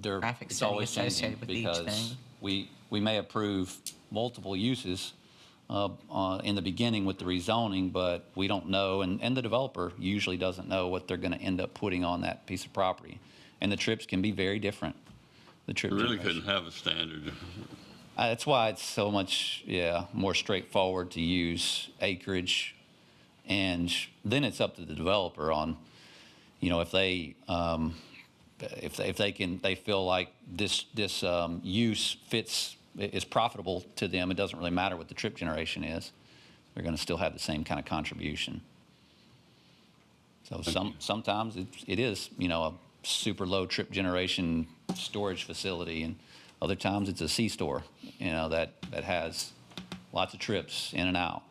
Traffic it's study always changing associated with each because thing. we may approve multiple uses in the beginning with the rezoning, but we don't know, and the developer usually doesn't know what they're going to end up putting on that piece of property. And the trips can be very different. The trip You really generation. couldn't have a standard. That's why it's so much, more straightforward to use acreage. And then it's up to the developer on, if they, they feel like this use is profitable to them. It doesn't really matter what the trip generation is. They're going to still have the same kind of contribution. So sometimes it is, a super low trip generation storage facility, and other times it's a C-store, that has lots of trips in and out.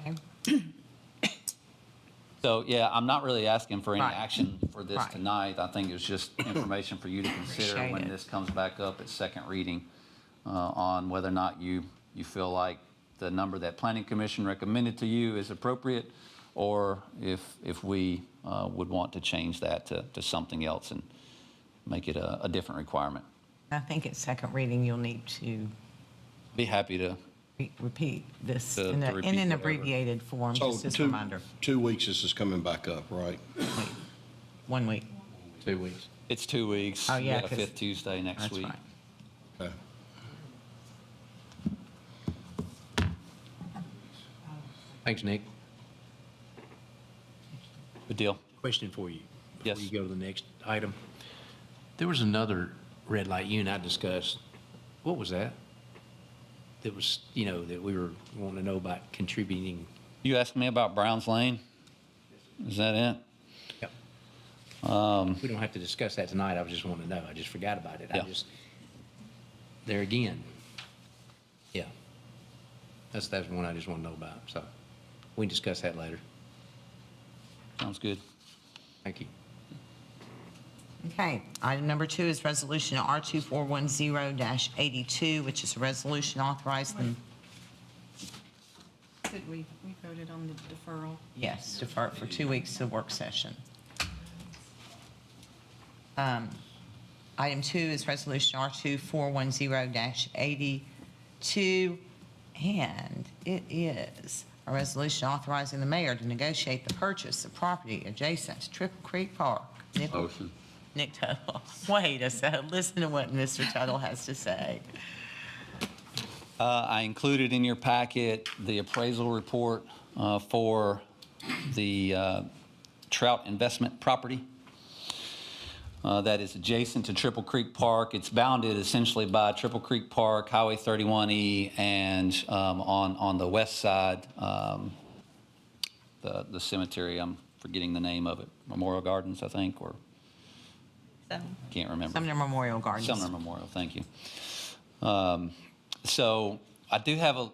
Okay. So, I'm not really asking for any Right. action for this Right. tonight. I think it's just information for you to consider Appreciate when it. this comes back up at second reading on whether or not you feel like the number that Planning Commission recommended to you is appropriate, or if we would want to change that to something else and make it a different requirement. I think at second reading, you'll need to Be happy to. repeat this To in repeat an whatever. abbreviated form, So just as a reminder. 2 weeks this is coming back up, right? 1 week. 2 weeks. It's 2 weeks. Oh, yeah, You got a 'cause- fifth Tuesday next That's week. right. Okay. Thanks, Nick. Good deal. Question for you. Yes. Before you go to the next item. There was another red light you and I discussed. What was that? That was, that we were wanting to know about contributing. You asked me about Browns Lane? Is that it? Yep. We don't have to discuss that tonight. I was just wanting to know. I just forgot about it. Yeah. There again. Yeah. That's one I just want to know about, so we can discuss that later. Sounds good. Thank you. Okay, item number 2 is resolution R2410-82, which is a resolution authorizing, Did we voted on the deferral? yes, defer it for 2 weeks to work session. Item 2 is resolution R2410-82, and it is a resolution authorizing the mayor to negotiate the purchase of property adjacent to Triple Creek Park. Motion. Nick Tuttle, wait a second, listen to what Mr. Tuttle has to say. I included in your packet the appraisal report for the trout investment property that is adjacent to Triple Creek Park. It's bounded essentially by Triple Creek Park, Highway 31E, and on the west side, the cemetery, I'm forgetting the name of it, Memorial Gardens, I think, or can't remember. Sumner Memorial Gardens. Sumner Memorial, thank you. So I do have a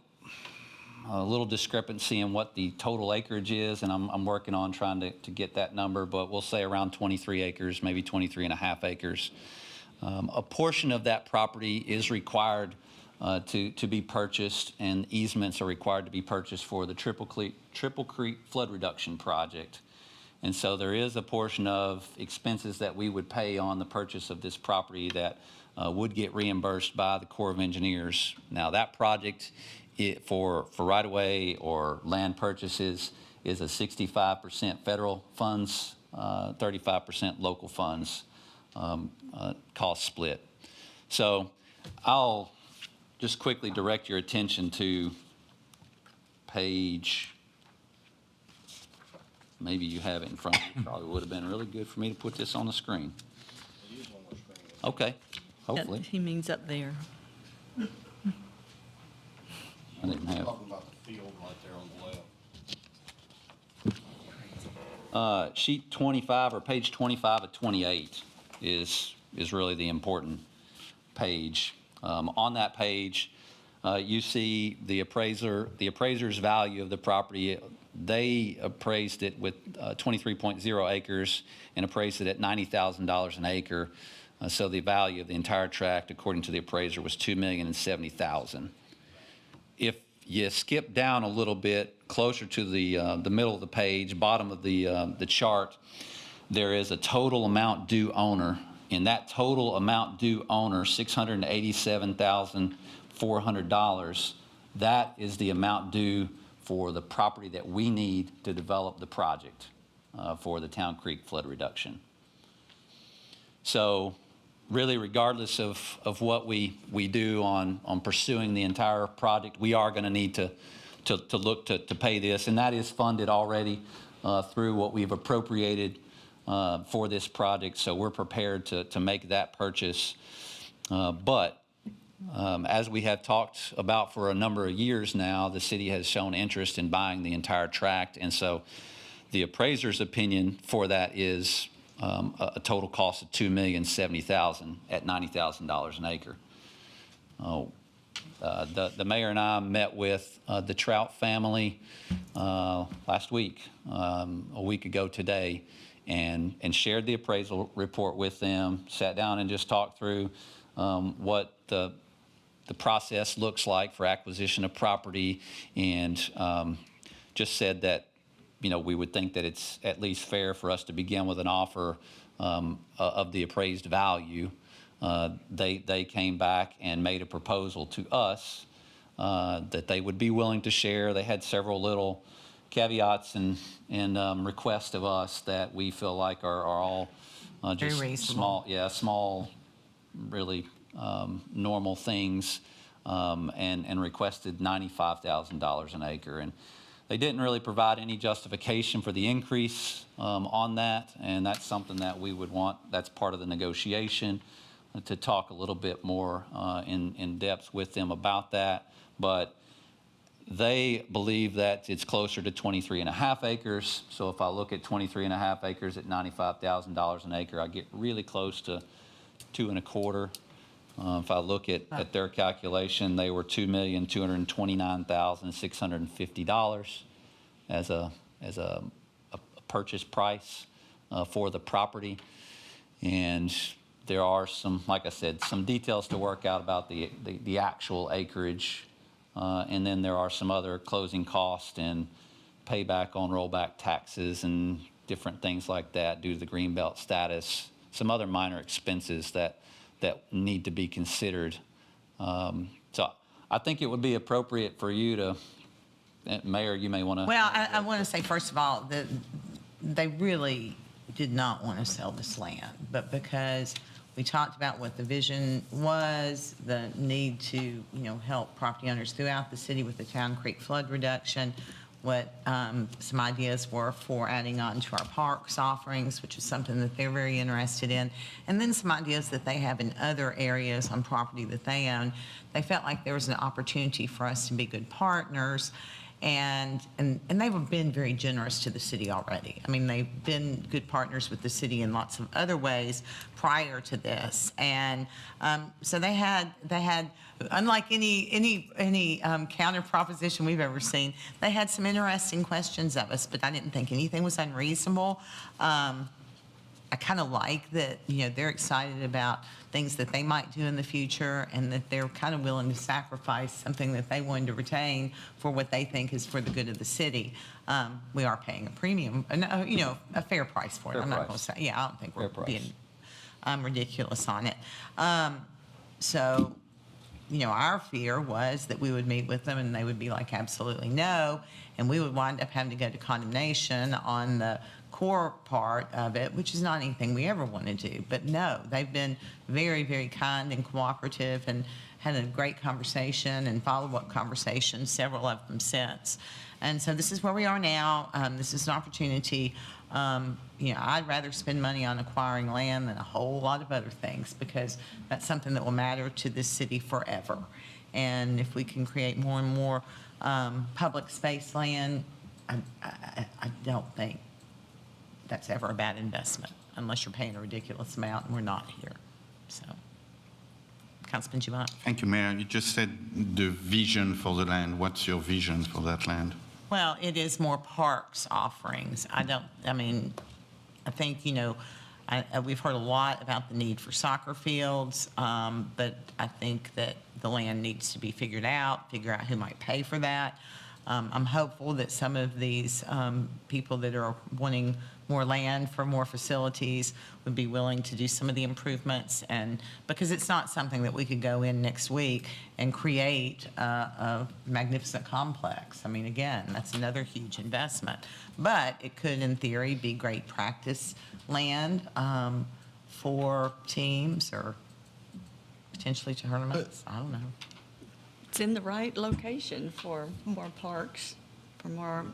little discrepancy in what the total acreage is, and I'm working on trying to get that number, but we'll say around 23 acres, maybe 23 and a half acres. A portion of that property is required to be purchased, and easements are required to be purchased for the Triple Creek Flood Reduction Project. And so there is a portion of expenses that we would pay on the purchase of this property that would get reimbursed by the Corps of Engineers. Now, that project for right-of-way or land purchases is a 65% federal funds, 35% local funds cost split. So I'll just quickly direct your attention to page, maybe you have it in front of you. Probably would have been really good for me to put this on the screen. Okay, hopefully. He means up there. I didn't have. Talking about the field right there on the left. Sheet 25 or page 25 of 28 is really the important page. On that page, you see the appraiser's value of the property. They appraised it with 23.0 acres and appraised it at $90,000 an acre. So the value of the entire tract, according to the appraiser, was $2,070,000. If you skip down a little bit closer to the middle of the page, bottom of the chart, there is a total amount due owner. In that total amount due owner, $687,400, that is the amount due for the property that we need to develop the project for the Town Creek flood reduction. So really, regardless of what we do on pursuing the entire project, we are going to need to look to pay this, and that is funded already through what we've appropriated for this project. So we're prepared to make that purchase. But as we have talked about for a number of years now, the city has shown interest in buying the entire tract, and so the appraiser's opinion for that is a total cost of $2,070,000 at $90,000 an acre. The mayor and I met with the Trout family last week, a week ago today, and shared the appraisal report with them, sat down and just talked through what the process looks like for acquisition of property, and just said that, you know, we would think that it's at least fair for us to begin with an offer of the appraised value. They came back and made a proposal to us that they would be willing to share. They had several little caveats and requests of us that we feel like are all just Very reasonable. small, really normal things, and requested $95,000 an acre. And they didn't really provide any justification for the increase on that, and that's something that we would want. That's part of the negotiation, to talk a little bit more in depth with them about that. But they believe that it's closer to 23 and a half acres. So if I look at 23 and a half acres at $95,000 an acre, I get really close to 2.25 If I look at their calculation, they were $2,229,650 as a purchase price for the property. And there are some, like I said, some details to work out about the actual acreage. And then there are some other closing costs and payback on rollback taxes and different things like that due to the greenbelt status, some other minor expenses that need to be considered. So I think it would be appropriate for you to, Mayor, you may want to. Well, I want to say, first of all, that they really did not want to sell this land, but because we talked about what the vision was, the need to, help property owners throughout the city with the Town Creek flood reduction, what some ideas were for adding on to our parks offerings, which is something that they're very interested in, and then some ideas that they have in other areas on property that they own. They felt like there was an opportunity for us to be good partners, and they've been very generous to the city already. I mean, they've been good partners with the city in lots of other ways prior to this, and so they had unlike any counter proposition we've ever seen, they had some interesting questions of us, but I didn't think anything was unreasonable. I kind of like that, they're excited about things that they might do in the future, and that they're kind of willing to sacrifice something that they wanted to retain for what they think is for the good of the city. We are paying a premium, a fair price for it. Fair I'm not going price. to say, I don't think we're Fair price. being ridiculous on it. So, our fear was that we would meet with them and they would be like, absolutely no, and we would wind up having to go to condemnation on the core part of it, which is not anything we ever want to do. But no, they've been very, very kind and cooperative and had a great conversation and follow-up conversations, several of them since. And so this is where we are now. This is an opportunity. I'd rather spend money on acquiring land than a whole lot of other things, because that's something that will matter to this city forever. And if we can create more and more public space land, I don't think that's ever a bad investment, unless you're paying a ridiculous amount, and we're not here. So, Councilman Giovanni. Thank you, Mayor. You just said the vision for the land. What's your vision for that land? Well, it is more parks offerings. I think, we've heard a lot about the need for soccer fields, but I think that the land needs to be figure out who might pay for that. I'm hopeful that some of these people that are wanting more land for more facilities would be willing to do some of the improvements, and because it's not something that we could go in next week and create a magnificent complex. I mean, again, that's another huge investment, but it could, in theory, be great practice land for teams or potentially tournaments. I don't know. It's in the right location for more parks, for more.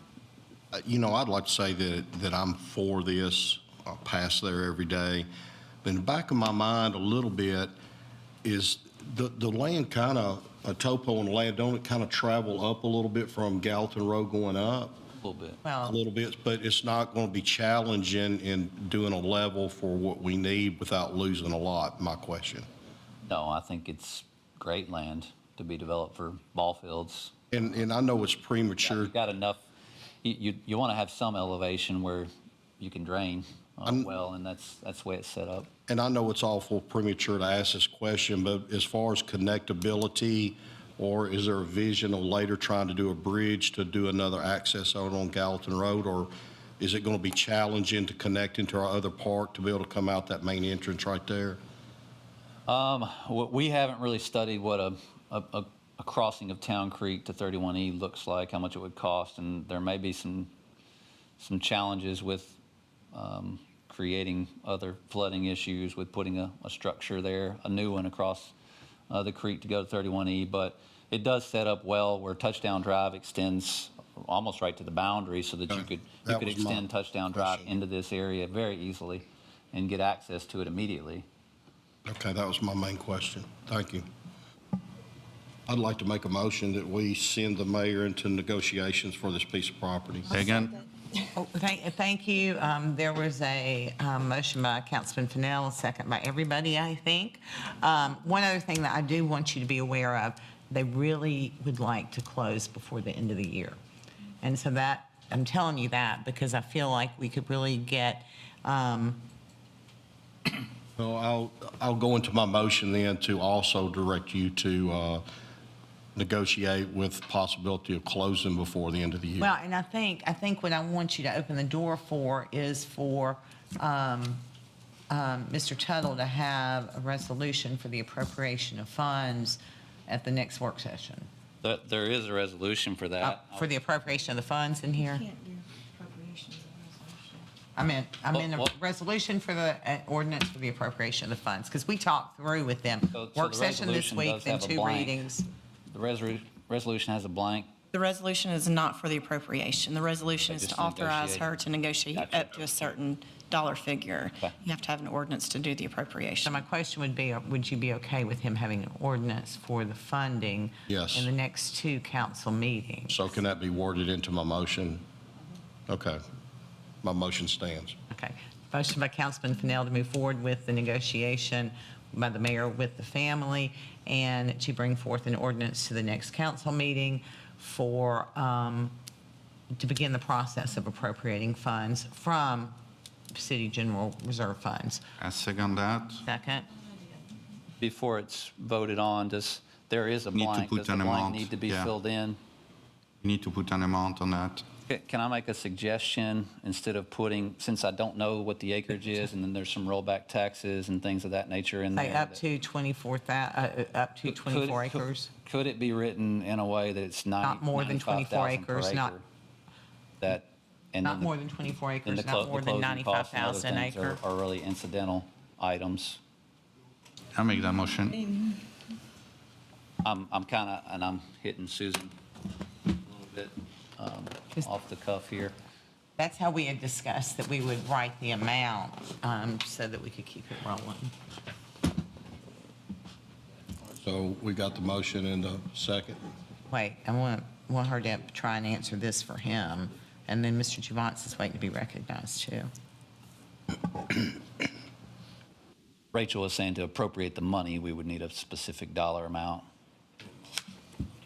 I'd like to say that I'm for this. I pass there every day. But in the back of my mind a little bit is the land kind of, a topo on the land, don't it kind of travel up a little bit from Gallatin Road going up? A little bit. A little bit, but it's not going to be challenging in doing a level for what we need without losing a lot, my question. No, I think it's great land to be developed for ball fields. And I know it's premature. You've got enough, you want to have some elevation where you can drain well, and that's the way it's set up. And I know it's awful premature to ask this question, but as far as connectability, or is there a vision of later trying to do a bridge to do another access out on Gallatin Road, or is it going to be challenging to connect into our other park to be able to come out that main entrance right there? We haven't really studied what a crossing of Town Creek to 31E looks like, how much it would cost, and there may be some challenges with creating other flooding issues with putting a structure there, a new one across the creek to go to 31E, but it does set up well where Touchdown Drive extends almost right to the boundary, so that you could extend Touchdown Drive into this area very easily and get access to it immediately. Okay, that was my main question. Thank you. I'd like to make a motion that we send the mayor into negotiations for this piece of property. Say again? Oh, thank you. There was a motion by Councilman Fennell, a second by everybody, I think. One other thing that I do want you to be aware of, they really would like to close before the end of the year. And so that, I'm telling you that because I feel like we could really get, Well, I'll go into my motion then to also direct you to negotiate with possibility of closing before the end of the year. well, and I think what I want you to open the door for is for Mr. Tuttle to have a resolution for the appropriation of funds at the next work session. There is a resolution for that. For the appropriation of the funds in here? I'm in a Well- resolution for the ordinance for the appropriation of the funds, because we talked through with them. So Work the session this resolution week, does then have a 2 blank. readings. The resolution has a blank. The resolution is not for the appropriation. The resolution is Just to authorize negotiate. her to negotiate Gotcha. up to a certain dollar figure. Okay. You have to have an ordinance to do the So appropriation. my question would be, would you be okay with him having an ordinance for the funding? Yes. In the next 2 council meetings? So can that be worded into my motion? Okay. My motion stands. Okay. Motion by Councilman Fennell to move forward with the negotiation by the mayor with the family and to bring forth an ordinance to the next council meeting for, to begin the process of appropriating funds from city general reserve funds. I second that. Second? Before it's voted on, there is a Need to blank. put Does the an blank amount, need to be yeah. filled in? You need to put an amount on that. Can I make a suggestion, instead of putting, since I don't know what the acreage is, and then there's some rollback taxes and things of that nature in there. Say up that- to 24 acres? Could it be written in a way that it's Not more than 24 95,000 per acres, not- acre? That, and Not then the- more than 24 then acres, the not more the than closing costs and other 95,000 things acre. Are really incidental items. I make that motion. I'm kind of, and I'm hitting Susan a little bit off the cuff here. That's how we had discussed that we would write the amount so that we could keep it rolling. So we got the motion and the second. Wait, I want her to try and answer this for him, and then Mr. Javance is waiting to be recognized too. Rachel was saying to appropriate the money, we would need a specific dollar amount.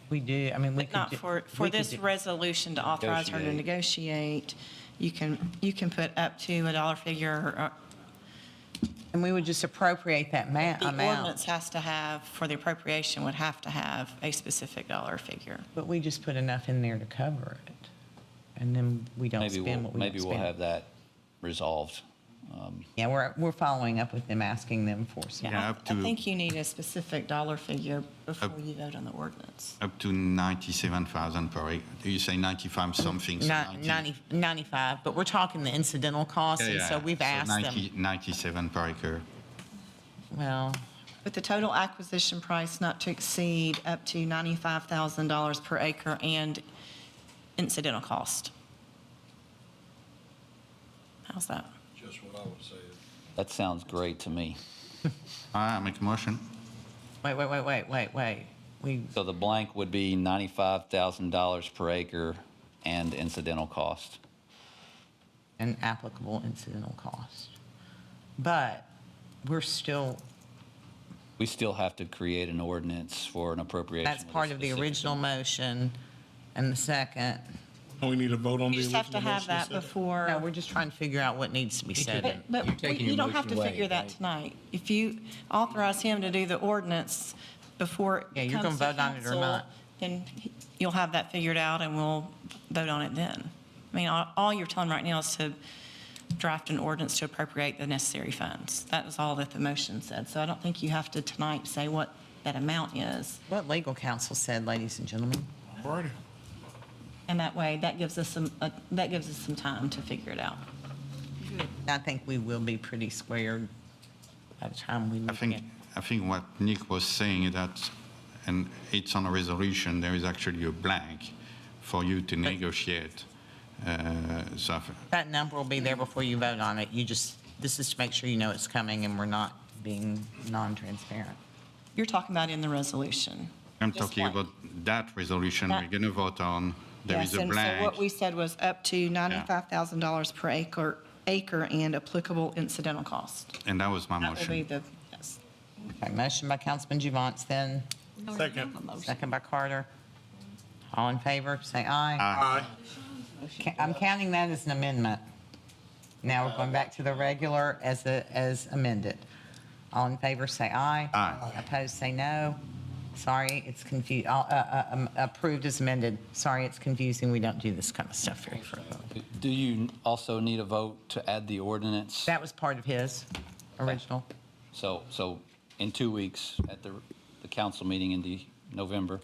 We do, I mean, we But could. not do- for we could this do- resolution to authorize her to negotiate. You can put up to a dollar figure. And we would just appropriate that The amount, ordinance has to have, for the appropriation, would have to have a specific dollar figure. but we just put enough in there to cover it. And then we don't spend what we don't Maybe we'll spend. have that resolved. Yeah, we're following up with them, asking them for some. Yeah, I up to- think you need a specific dollar figure before you vote on the ordinance. Up to 97,000 per acre. You say 95 something? so 95, but we're talking the incidental costs, Yeah, and so yeah. we've asked them, 97 per acre. well, With the total acquisition price not to exceed up to $95,000 per acre and incidental cost. How's that? Just what I would say. That sounds great to me. I make a motion. wait. So the blank would be $95,000 per acre and incidental cost. An applicable incidental cost. But we're still, We still have to create an ordinance for an appropriation. that's with a part of the specific original amount. motion and the second. We need a vote on You the just have to original have motion. that second. before. No, we're just trying to figure out what needs to be said. But You're taking you your don't have motion to away, figure that right? tonight. If you authorize him to do the ordinance before Yeah, it you're comes gonna to vote on it or council, not. then you'll have that figured out and we'll vote on it then. I mean, all you're telling right now is to draft an ordinance to appropriate the necessary funds. That was all that the motion said. So I don't think you have to tonight say what that amount is. What legal counsel said, ladies and gentlemen. Alrighty. And that way, that gives us some time to figure it out. I think we will be pretty squared by the time we I look at. think what Nick was saying is that, and it's on a resolution, there is actually a blank for you to negotiate. So I think- That number will be there before you vote on it. This is to make sure you know it's coming and we're not being non-transparent. You're talking about in the resolution. I'm Just talking one. about that resolution we're That- going to vote on There is Yes, a and so what blank. we said was up to $95,000 per acre and applicable incidental cost. And that was my That will be motion. the, yes. Okay, motion by Councilman Juvance, then Second. second by Carter. All in favor, say aye. Aye. I'm counting that as an amendment. Now we're going back to the regular as amended. All in favor, say aye. Aye. Opposed, say no. Sorry, it's confused, approved as amended. Sorry, it's confusing. We don't do this kind of stuff very frequently. Do you also need a vote to add the ordinance? That was part of his original. So in 2 weeks, at the council meeting in November,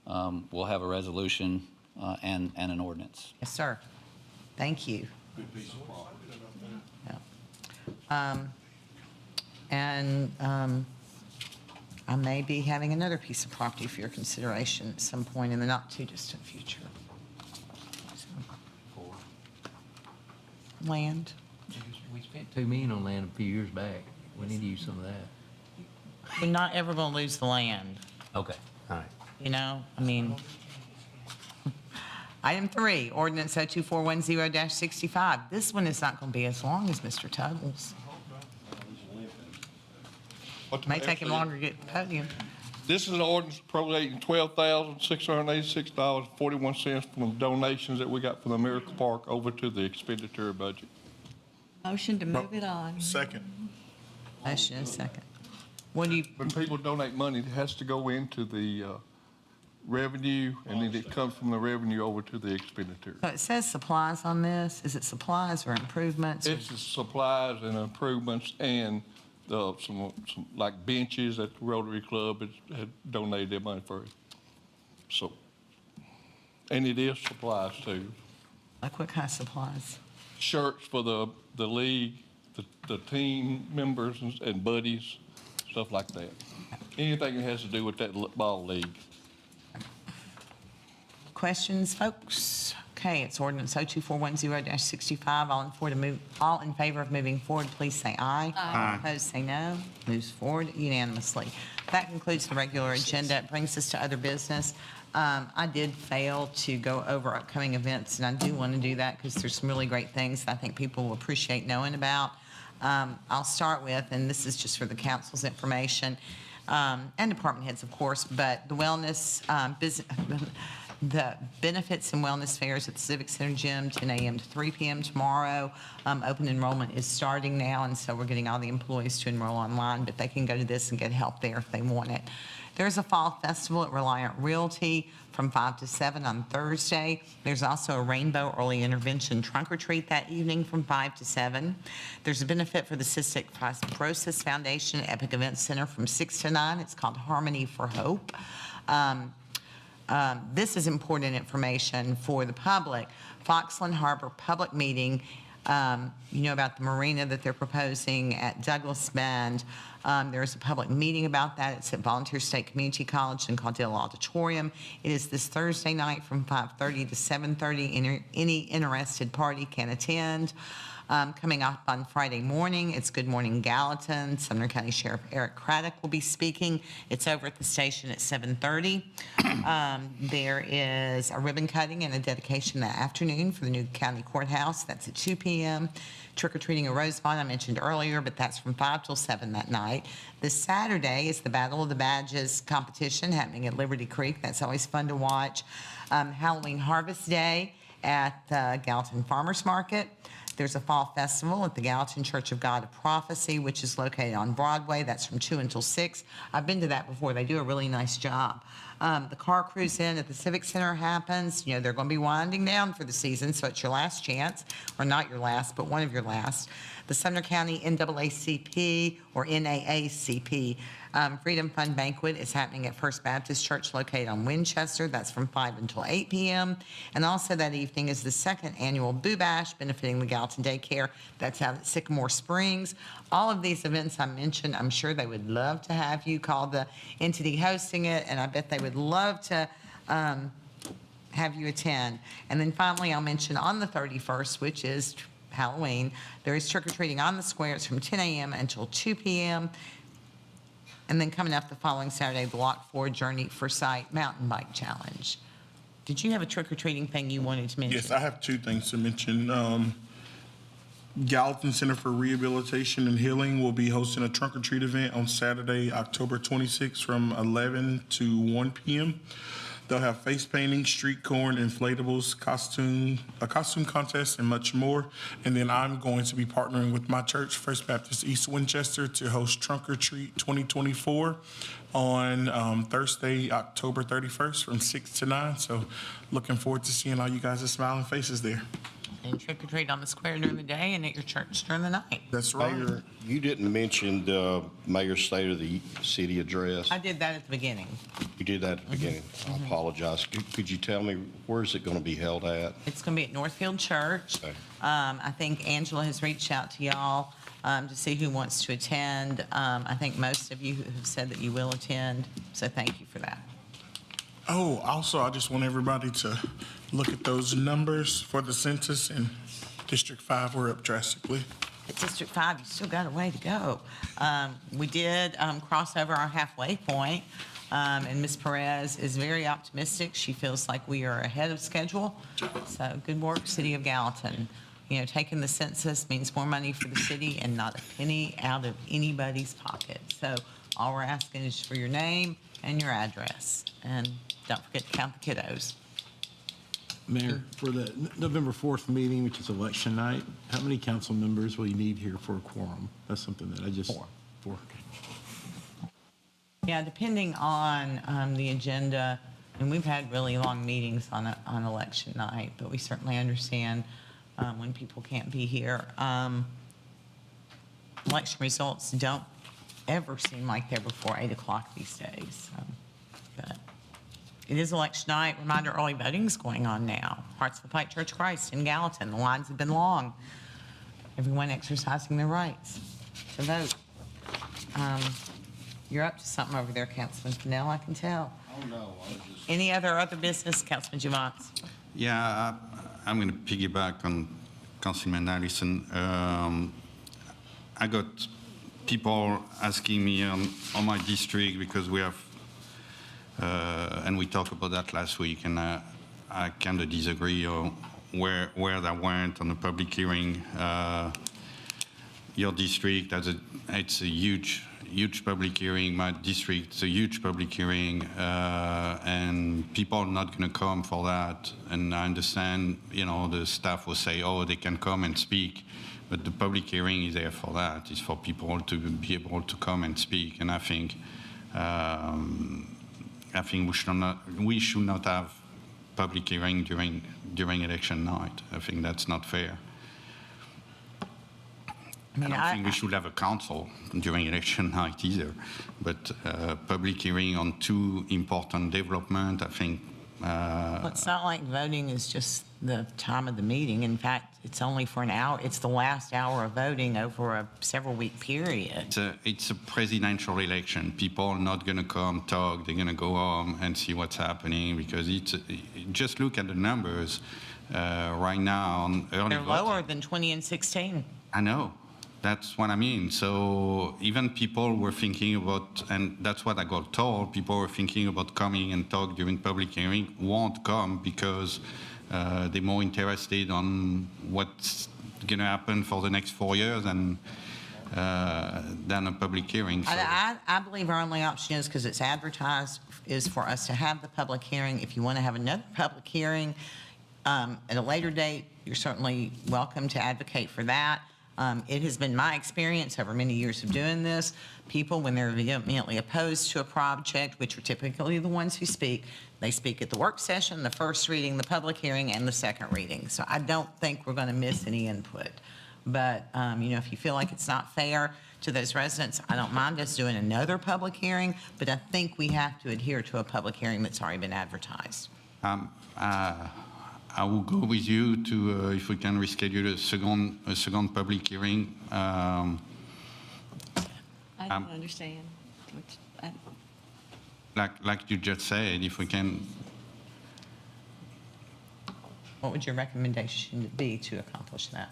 we'll have a resolution and an ordinance. Yes, sir. Thank you. Yeah. I may be having another piece of property for your consideration at some point in the not-too-distant future. Land. We spent $2 million on land a few years back. We need to use some of that. We're not ever going to lose the land, Okay, all right. you know? I mean, item 3, ordinance 02410-65. This one is not going to be as long as Mr. Tuggles. May take him longer to get to the podium. This is an ordinance appropriating $12,686.41 from the donations that we got from the Miracle Park over to the expenditure budget. Motion to move it on. Second. Motion and a second. What do you, When people donate money, it has to go into the revenue, and then it comes from the revenue over to the expenditure. so it says supplies on this. Is it supplies or improvements? It's the supplies and improvements and some like benches that the Rotary Club had donated their money for. So, and it is supplies too. Like what kind of supplies? Shirts for the league, the team members and buddies, stuff like that. Anything that has to do with that ball league. Questions, folks? Okay, it's ordinance 02410-65. All in favor of moving forward, please say aye. Aye. Opposed, say no. Moves forward unanimously. That concludes the regular agenda. It brings us to other business. I did fail to go over upcoming events, and I do want to do that because there's some really great things that I think people will appreciate knowing about. I'll start with, and this is just for the council's information, and department heads, of course, but the wellness the benefits and wellness fairs at the Civic Center Gym, 10 a.m. to 3 p.m. tomorrow. Open enrollment is starting now, and so we're getting all the employees to enroll online, but they can go to this and get help there if they want it. There's a fall festival at Reliant Realty from 5 to 7 on Thursday. There's also a Rainbow Early Intervention Trunk or Treat that evening from 5 to 7. There's a benefit for the Cystic Fibrosis Foundation at Epic Event Center from 6 to 9. It's called Harmony for Hope. This is important information for the public. Foxland Harbor Public Meeting, you know about the marina that they're proposing at Douglas Bend. There's a public meeting about that. It's at Volunteer State Community College in Caudill Auditorium. It is this Thursday night from 5:30 to 7:30. Any interested party can attend. Coming up on Friday morning, it's Good Morning Gallatin. Sumner County Sheriff Eric Craddock will be speaking. It's over at the station at 7:30. There is a ribbon cutting and a dedication that afternoon for the new county courthouse. That's at 2 p.m. Trick-or-treating at Rosebud, I mentioned earlier, but that's from 5 till 7 that night. This Saturday is the Battle of the Badges competition happening at Liberty Creek. That's always fun to watch. Halloween Harvest Day at the Gallatin Farmers Market. There's a fall festival at the Gallatin Church of God of Prophecy, which is located on Broadway. That's from 2 until 6. I've been to that before. They do a really nice job. The car cruise in at the Civic Center happens. You know, they're going to be winding down for the season, so it's your last chance, or not your last, but one of your last. The Sumner County NAACP or NAACP Freedom Fund Banquet is happening at First Baptist Church located on Winchester. That's from 5 until 8 p.m. And also that evening is the second annual Boo Bash benefiting the Gallatin Daycare. That's out at Sycamore Springs. All of these events I mentioned, I'm sure they would love to have you call the entity hosting it, and I bet they would love to have you attend. And then finally, I'll mention on the 31st, which is Halloween, there is trick-or-treating on the squares from 10 a.m. until 2 p.m. And then coming up the following Saturday, the Lock 4 Journey for Sight Mountain Bike Challenge. Did you have a trick-or-treating thing you wanted to mention? Yes, I have two things to mention. Gallatin Center for Rehabilitation and Healing will be hosting a trunk or treat event on Saturday, October 26th from 11 to 1 p.m. They'll have face painting, street corn, inflatables, a costume contest, and much more. And then I'm going to be partnering with my church, First Baptist East Winchester, to host Trunk or Treat 2024 on Thursday, October 31st from 6 to 9. So looking forward to seeing all you guys' smiling faces there. And trick-or-treat on the square during the day and at your church during the night. That's right. Mayor, you didn't mention the mayor's State of the City address. I did that at the beginning. You did that at the beginning. I apologize. Could you tell me, where is it going to be held at? It's going to be at Northfield Church. Okay. I think Angela has reached out to y'all to see who wants to attend. I think most of you have said that you will attend, so thank you for that. Oh, also, I just want everybody to look at those numbers for the census. In District 5, we're up drastically. At District 5, you still got a way to go. We did cross over our halfway point, and Ms. Perez is very optimistic. She feels like we are ahead of schedule. So good work, City of Gallatin. You know, taking the census means more money for the city and not a penny out of anybody's pocket. So all we're asking is for your name and your address. And don't forget to count the kiddos. Mayor, for the November 4th meeting, which is election night, how many council members will you need here for a quorum? That's something that I just. 4. 4, okay. Yeah, depending on the agenda, and we've had really long meetings on election night, but we certainly understand when people can't be here. Election results don't ever seem like they're before 8 o'clock these days. But it is election night. Reminder, early voting is going on now. Hearts of the Pike Church of Christ in Gallatin. The lines have been long. Everyone exercising their rights to vote. You're up to something over there, Councilman Fennell, I can tell. Oh, no, I was just. Any other business, Councilman Javance? Yeah, I'm going to piggyback on Councilman Allison. I got people asking me on my district because we have, and we talked about that last week, and I kind of disagree on where that went on the public hearing. Your district, it's a huge public hearing. My district's a huge public hearing, and people are not going to come for that. And I understand, the staff will say, oh, they can come and speak, but the public hearing is there for that. It's for people to be able to come and speak. And I think we should not have public hearing during election night. I think that's not fair. I don't think we should have a council during election night either, but public hearing on two important development, I think. Well, it's not like voting is just the time of the meeting. In fact, it's only for an hour. It's the last hour of voting over a several-week period. It's a presidential election. People are not going to come talk. They're going to go home and see what's happening because just look at the numbers right now on early They're voting. lower than 20 and 16. I know. That's what I mean. So even people were thinking about, and that's what I got told, people were thinking about coming and talk during public hearing, won't come because they're more interested on what's going to happen for the next 4 years than a public hearing. So. I believe our only option is, because it's advertised, is for us to have the public hearing. If you want to have another public hearing at a later date, you're certainly welcome to advocate for that. It has been my experience over many years of doing this, people, when they're vehemently opposed to a project, which are typically the ones who speak, they speak at the work session, the first reading, the public hearing, and the second reading. So I don't think we're going to miss any input. But, if you feel like it's not fair to those residents, I don't mind us doing another public hearing, but I think we have to adhere to a public hearing that's already been advertised. I will go with you to if we can reschedule a second public hearing. I don't understand. Like you just said, if we can. What would your recommendation be to accomplish that?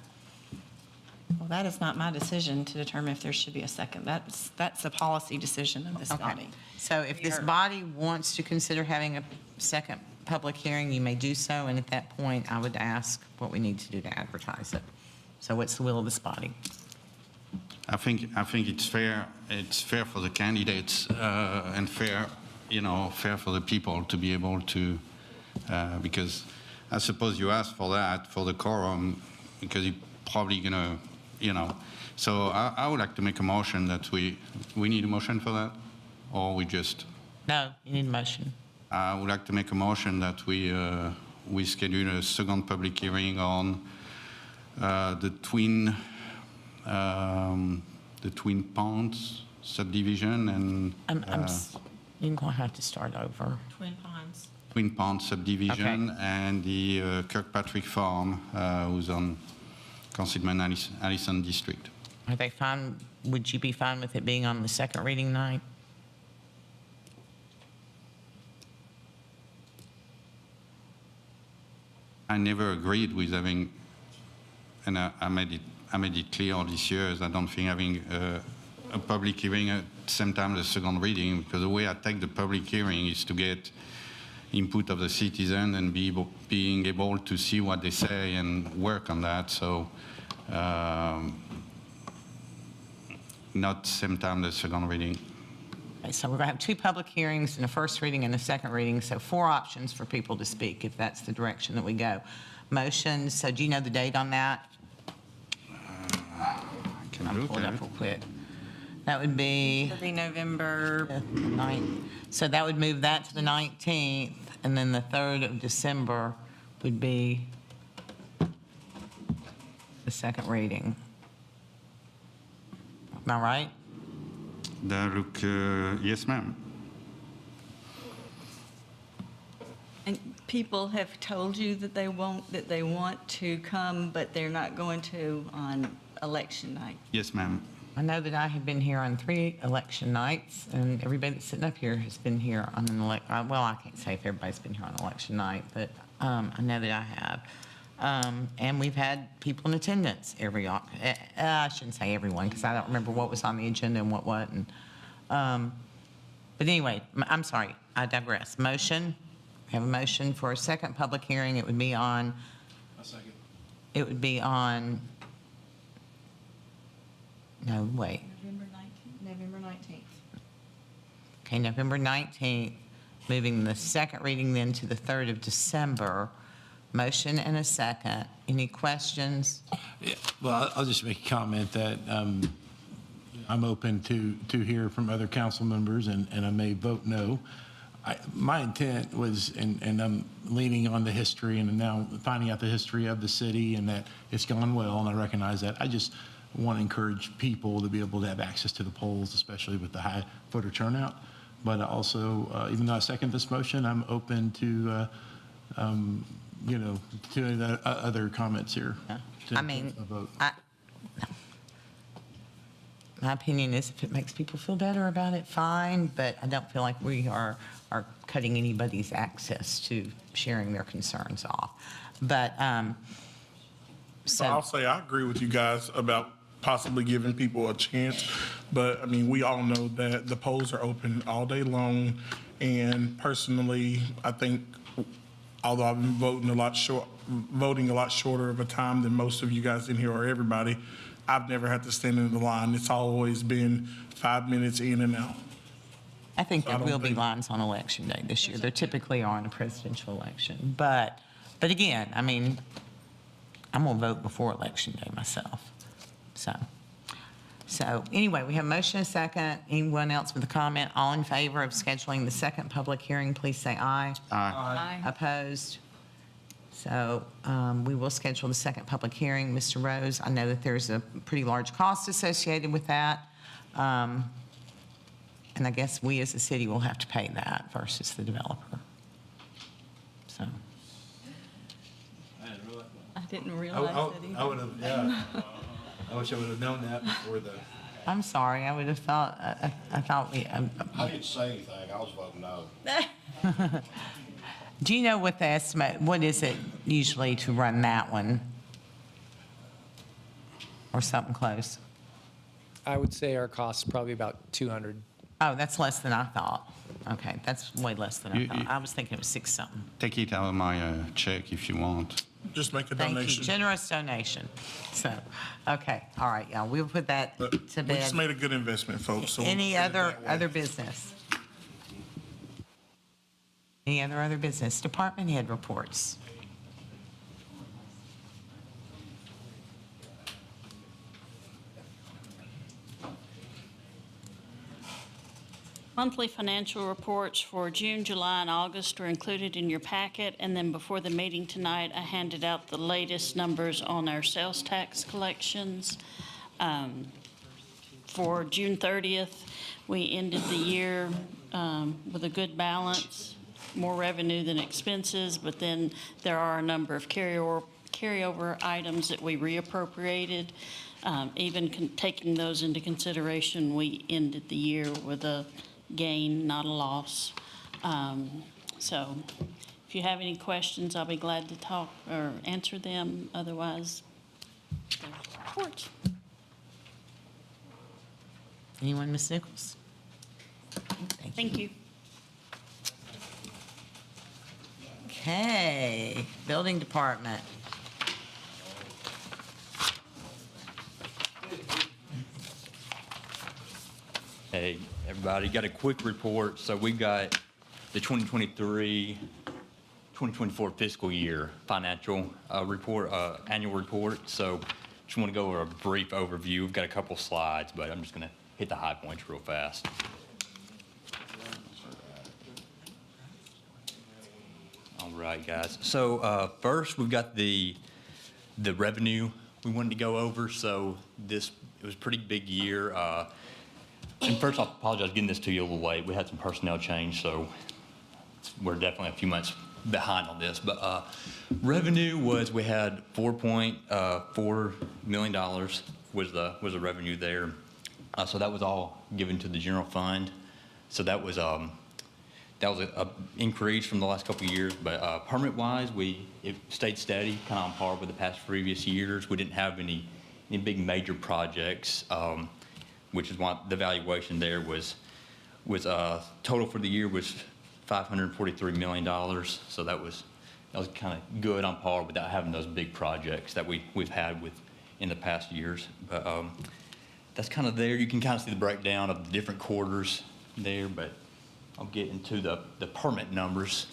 Well, that is not my decision to determine if there should be a second. That's a policy decision of this body. So if this body wants to consider having a second public hearing, you may do so, and at that point, I would ask what we need to do to advertise it. So what's the will of this body? I think it's fair for the candidates and fair for the people to be able to, because I suppose you asked for that, for the quorum, because you're probably gonna, So I would like to make a motion that we need a motion for that, or we just, No, you need a motion. I would like to make a motion that we schedule a second public hearing on the Twin Ponds subdivision and You're going to have to start over. Twin Ponds. Twin Ponds subdivision Okay. and the Kirkpatrick Farm, who's on Councilman Allison District. Are they fine? Would you be fine with it being on the second reading night? I never agreed with having, and I made it clear all these years, I don't think having a public hearing at the same time as the second reading, because the way I take the public hearing is to get input of the citizen and being able to see what they say and work on that. So not same time as the second reading. Okay, so we're going to have two public hearings and a first reading and a second reading, so 4 options for people to speak, if that's the direction that we go. Motions, so do you know the date on that? Can I'll look pull it at up it. real quick. That would be It'll be November, the 9th. So that would move that to the 19th, and then the 3rd of December would be the second reading. Am I right? Yes, ma'am. And people have told you that they want to come, but they're not going to on election night. Yes, ma'am. I know that I have been here on 3 election nights, and everybody that's sitting up here has been here on an well, I can't say if everybody's been here on election night, but I know that I have. And we've had people in attendance I shouldn't say everyone, because I don't remember what was on the agenda and what wasn't. But anyway, I'm sorry, I digress. Motion, we have a motion for a second public hearing. It would be on, A second. it would be on, no, wait. November 19th. Okay, November 19th, moving the second reading then to the 3rd of December. Motion and a second. Any questions? Yeah, well, I'll just make a comment that I'm open to hear from other council members, and I may vote no. My intent was, and I'm leaning on the history and now finding out the history of the city and that it's gone well, and I recognize that. I just want to encourage people to be able to have access to the polls, especially with the high voter turnout. But also, even though I second this motion, I'm open to to other comments here. I mean, my opinion is if it makes people feel better about it, fine, but I don't feel like we are cutting anybody's access to sharing their concerns off. But, I'll say I agree with you guys about possibly giving people a chance, but I mean, we all know that the polls are open all day long, and personally, I think although I've been voting a lot shorter of a time than most of you guys in here or everybody, I've never had to stand in the line. It's always been 5 minutes in and out. I think So I there don't will be think- lines on election day this year. There typically are in a presidential election. But again, I mean, I'm going to vote before election day myself. So anyway, we have motion and a second. Anyone else with a comment? All in favor of scheduling the second public hearing, please say aye. Aye. Opposed? So we will schedule the second public hearing. Mr. Rose, I know that there's a pretty large cost associated with that. And I guess we as a city will have to pay that versus the developer. So, I didn't realize that either. I would have, yeah. I wish I would have known that before the. I'm sorry, I would have thought, I thought we, I didn't say anything, I was voting no. do you know what the estimate, what is it usually to run that one? Or something close? I would say our cost is probably about 200. Oh, that's less than I thought. Okay, that's way less than I You- thought. you- I was thinking it was 6 something. Take it out of my check if you want. Just make a Thank you, donation. generous donation. So, okay, all right, yeah, we'll put that But to we just bed. made a good investment, folks. so we'll Any put it other, that way. other business? Any other business? Department head reports. Monthly financial reports for June, July, and August are included in your packet. And then before the meeting tonight, I handed out the latest numbers on our sales tax collections. For June 30th, we ended the year with a good balance, more revenue than expenses, but then there are a number of carryover items that we reappropriated. Even taking those into consideration, we ended the year with a gain, not a loss. So if you have any questions, I'll be glad to talk or answer them. Otherwise, there's reports. Anyone, Ms. Nichols? Thank you. Okay, building department. Hey, everybody, got a quick report. So we got the 2023, 2024 fiscal year financial report, annual report. So just want to go over a brief overview. We've got a couple slides, but I'm just going to hit the high points real fast. All right, guys. So first, we've got the revenue we wanted to go over. So it was a pretty big year. And first, I apologize for getting this to you a little late. We had some personnel change, so we're definitely a few months behind on this. But revenue was, we had $4.4 million was the revenue there. So that was all given to the general fund. So that was a increase from the last couple of years. But permit-wise, it stayed steady, kind of on par with the past previous years. We didn't have any big major projects. Which is why the valuation there was total for the year was $543 million. So that was kind of good, on par without having those big projects that we've had in the past years. But that's kind of there. You can kind of see the breakdown of the different quarters there, but I'll get into the permit numbers.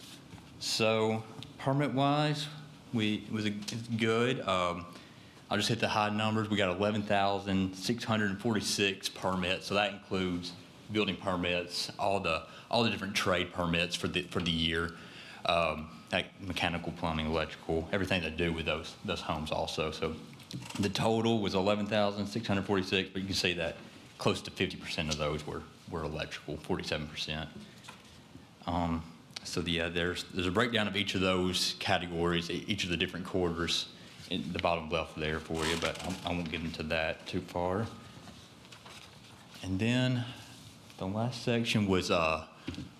So permit-wise, it's good. I'll just hit the high numbers. We got 11,646 permits, so that includes building permits, all the different trade permits for the year, like mechanical, plumbing, electrical, everything to do with those homes also. So the total was 11,646, but you can see that close to 50% of those were electrical, 47%. So yeah, there's a breakdown of each of those categories, each of the different quarters in the bottom left there for you, but I won't get into that too far. And then the last section was the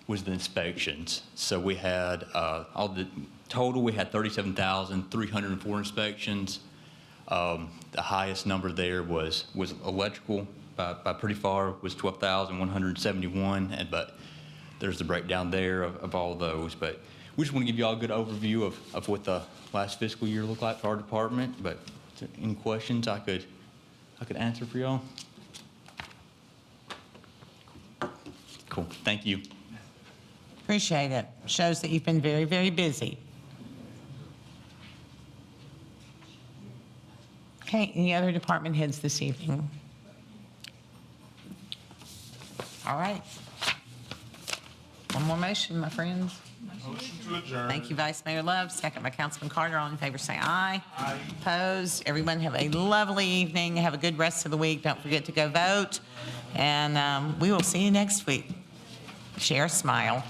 inspections. So we had we had 37,304 inspections. The highest number there was electrical by pretty far, was 12,171, but there's the breakdown there of all those. But we just want to give you all a good overview of what the last fiscal year looked like for our department. But any questions I could answer for y'all? Cool, thank you. Appreciate it. Shows that you've been very, very busy. Okay, any other department heads this evening? All right. One more motion, my friends. Motion to adjourn. Thank you, Vice Mayor Love. Second by Councilman Carter. All in favor, say aye. Aye. Opposed? Everyone have a lovely evening. Have a good rest of the week. Don't forget to go vote. And we will see you next week. Share a smile.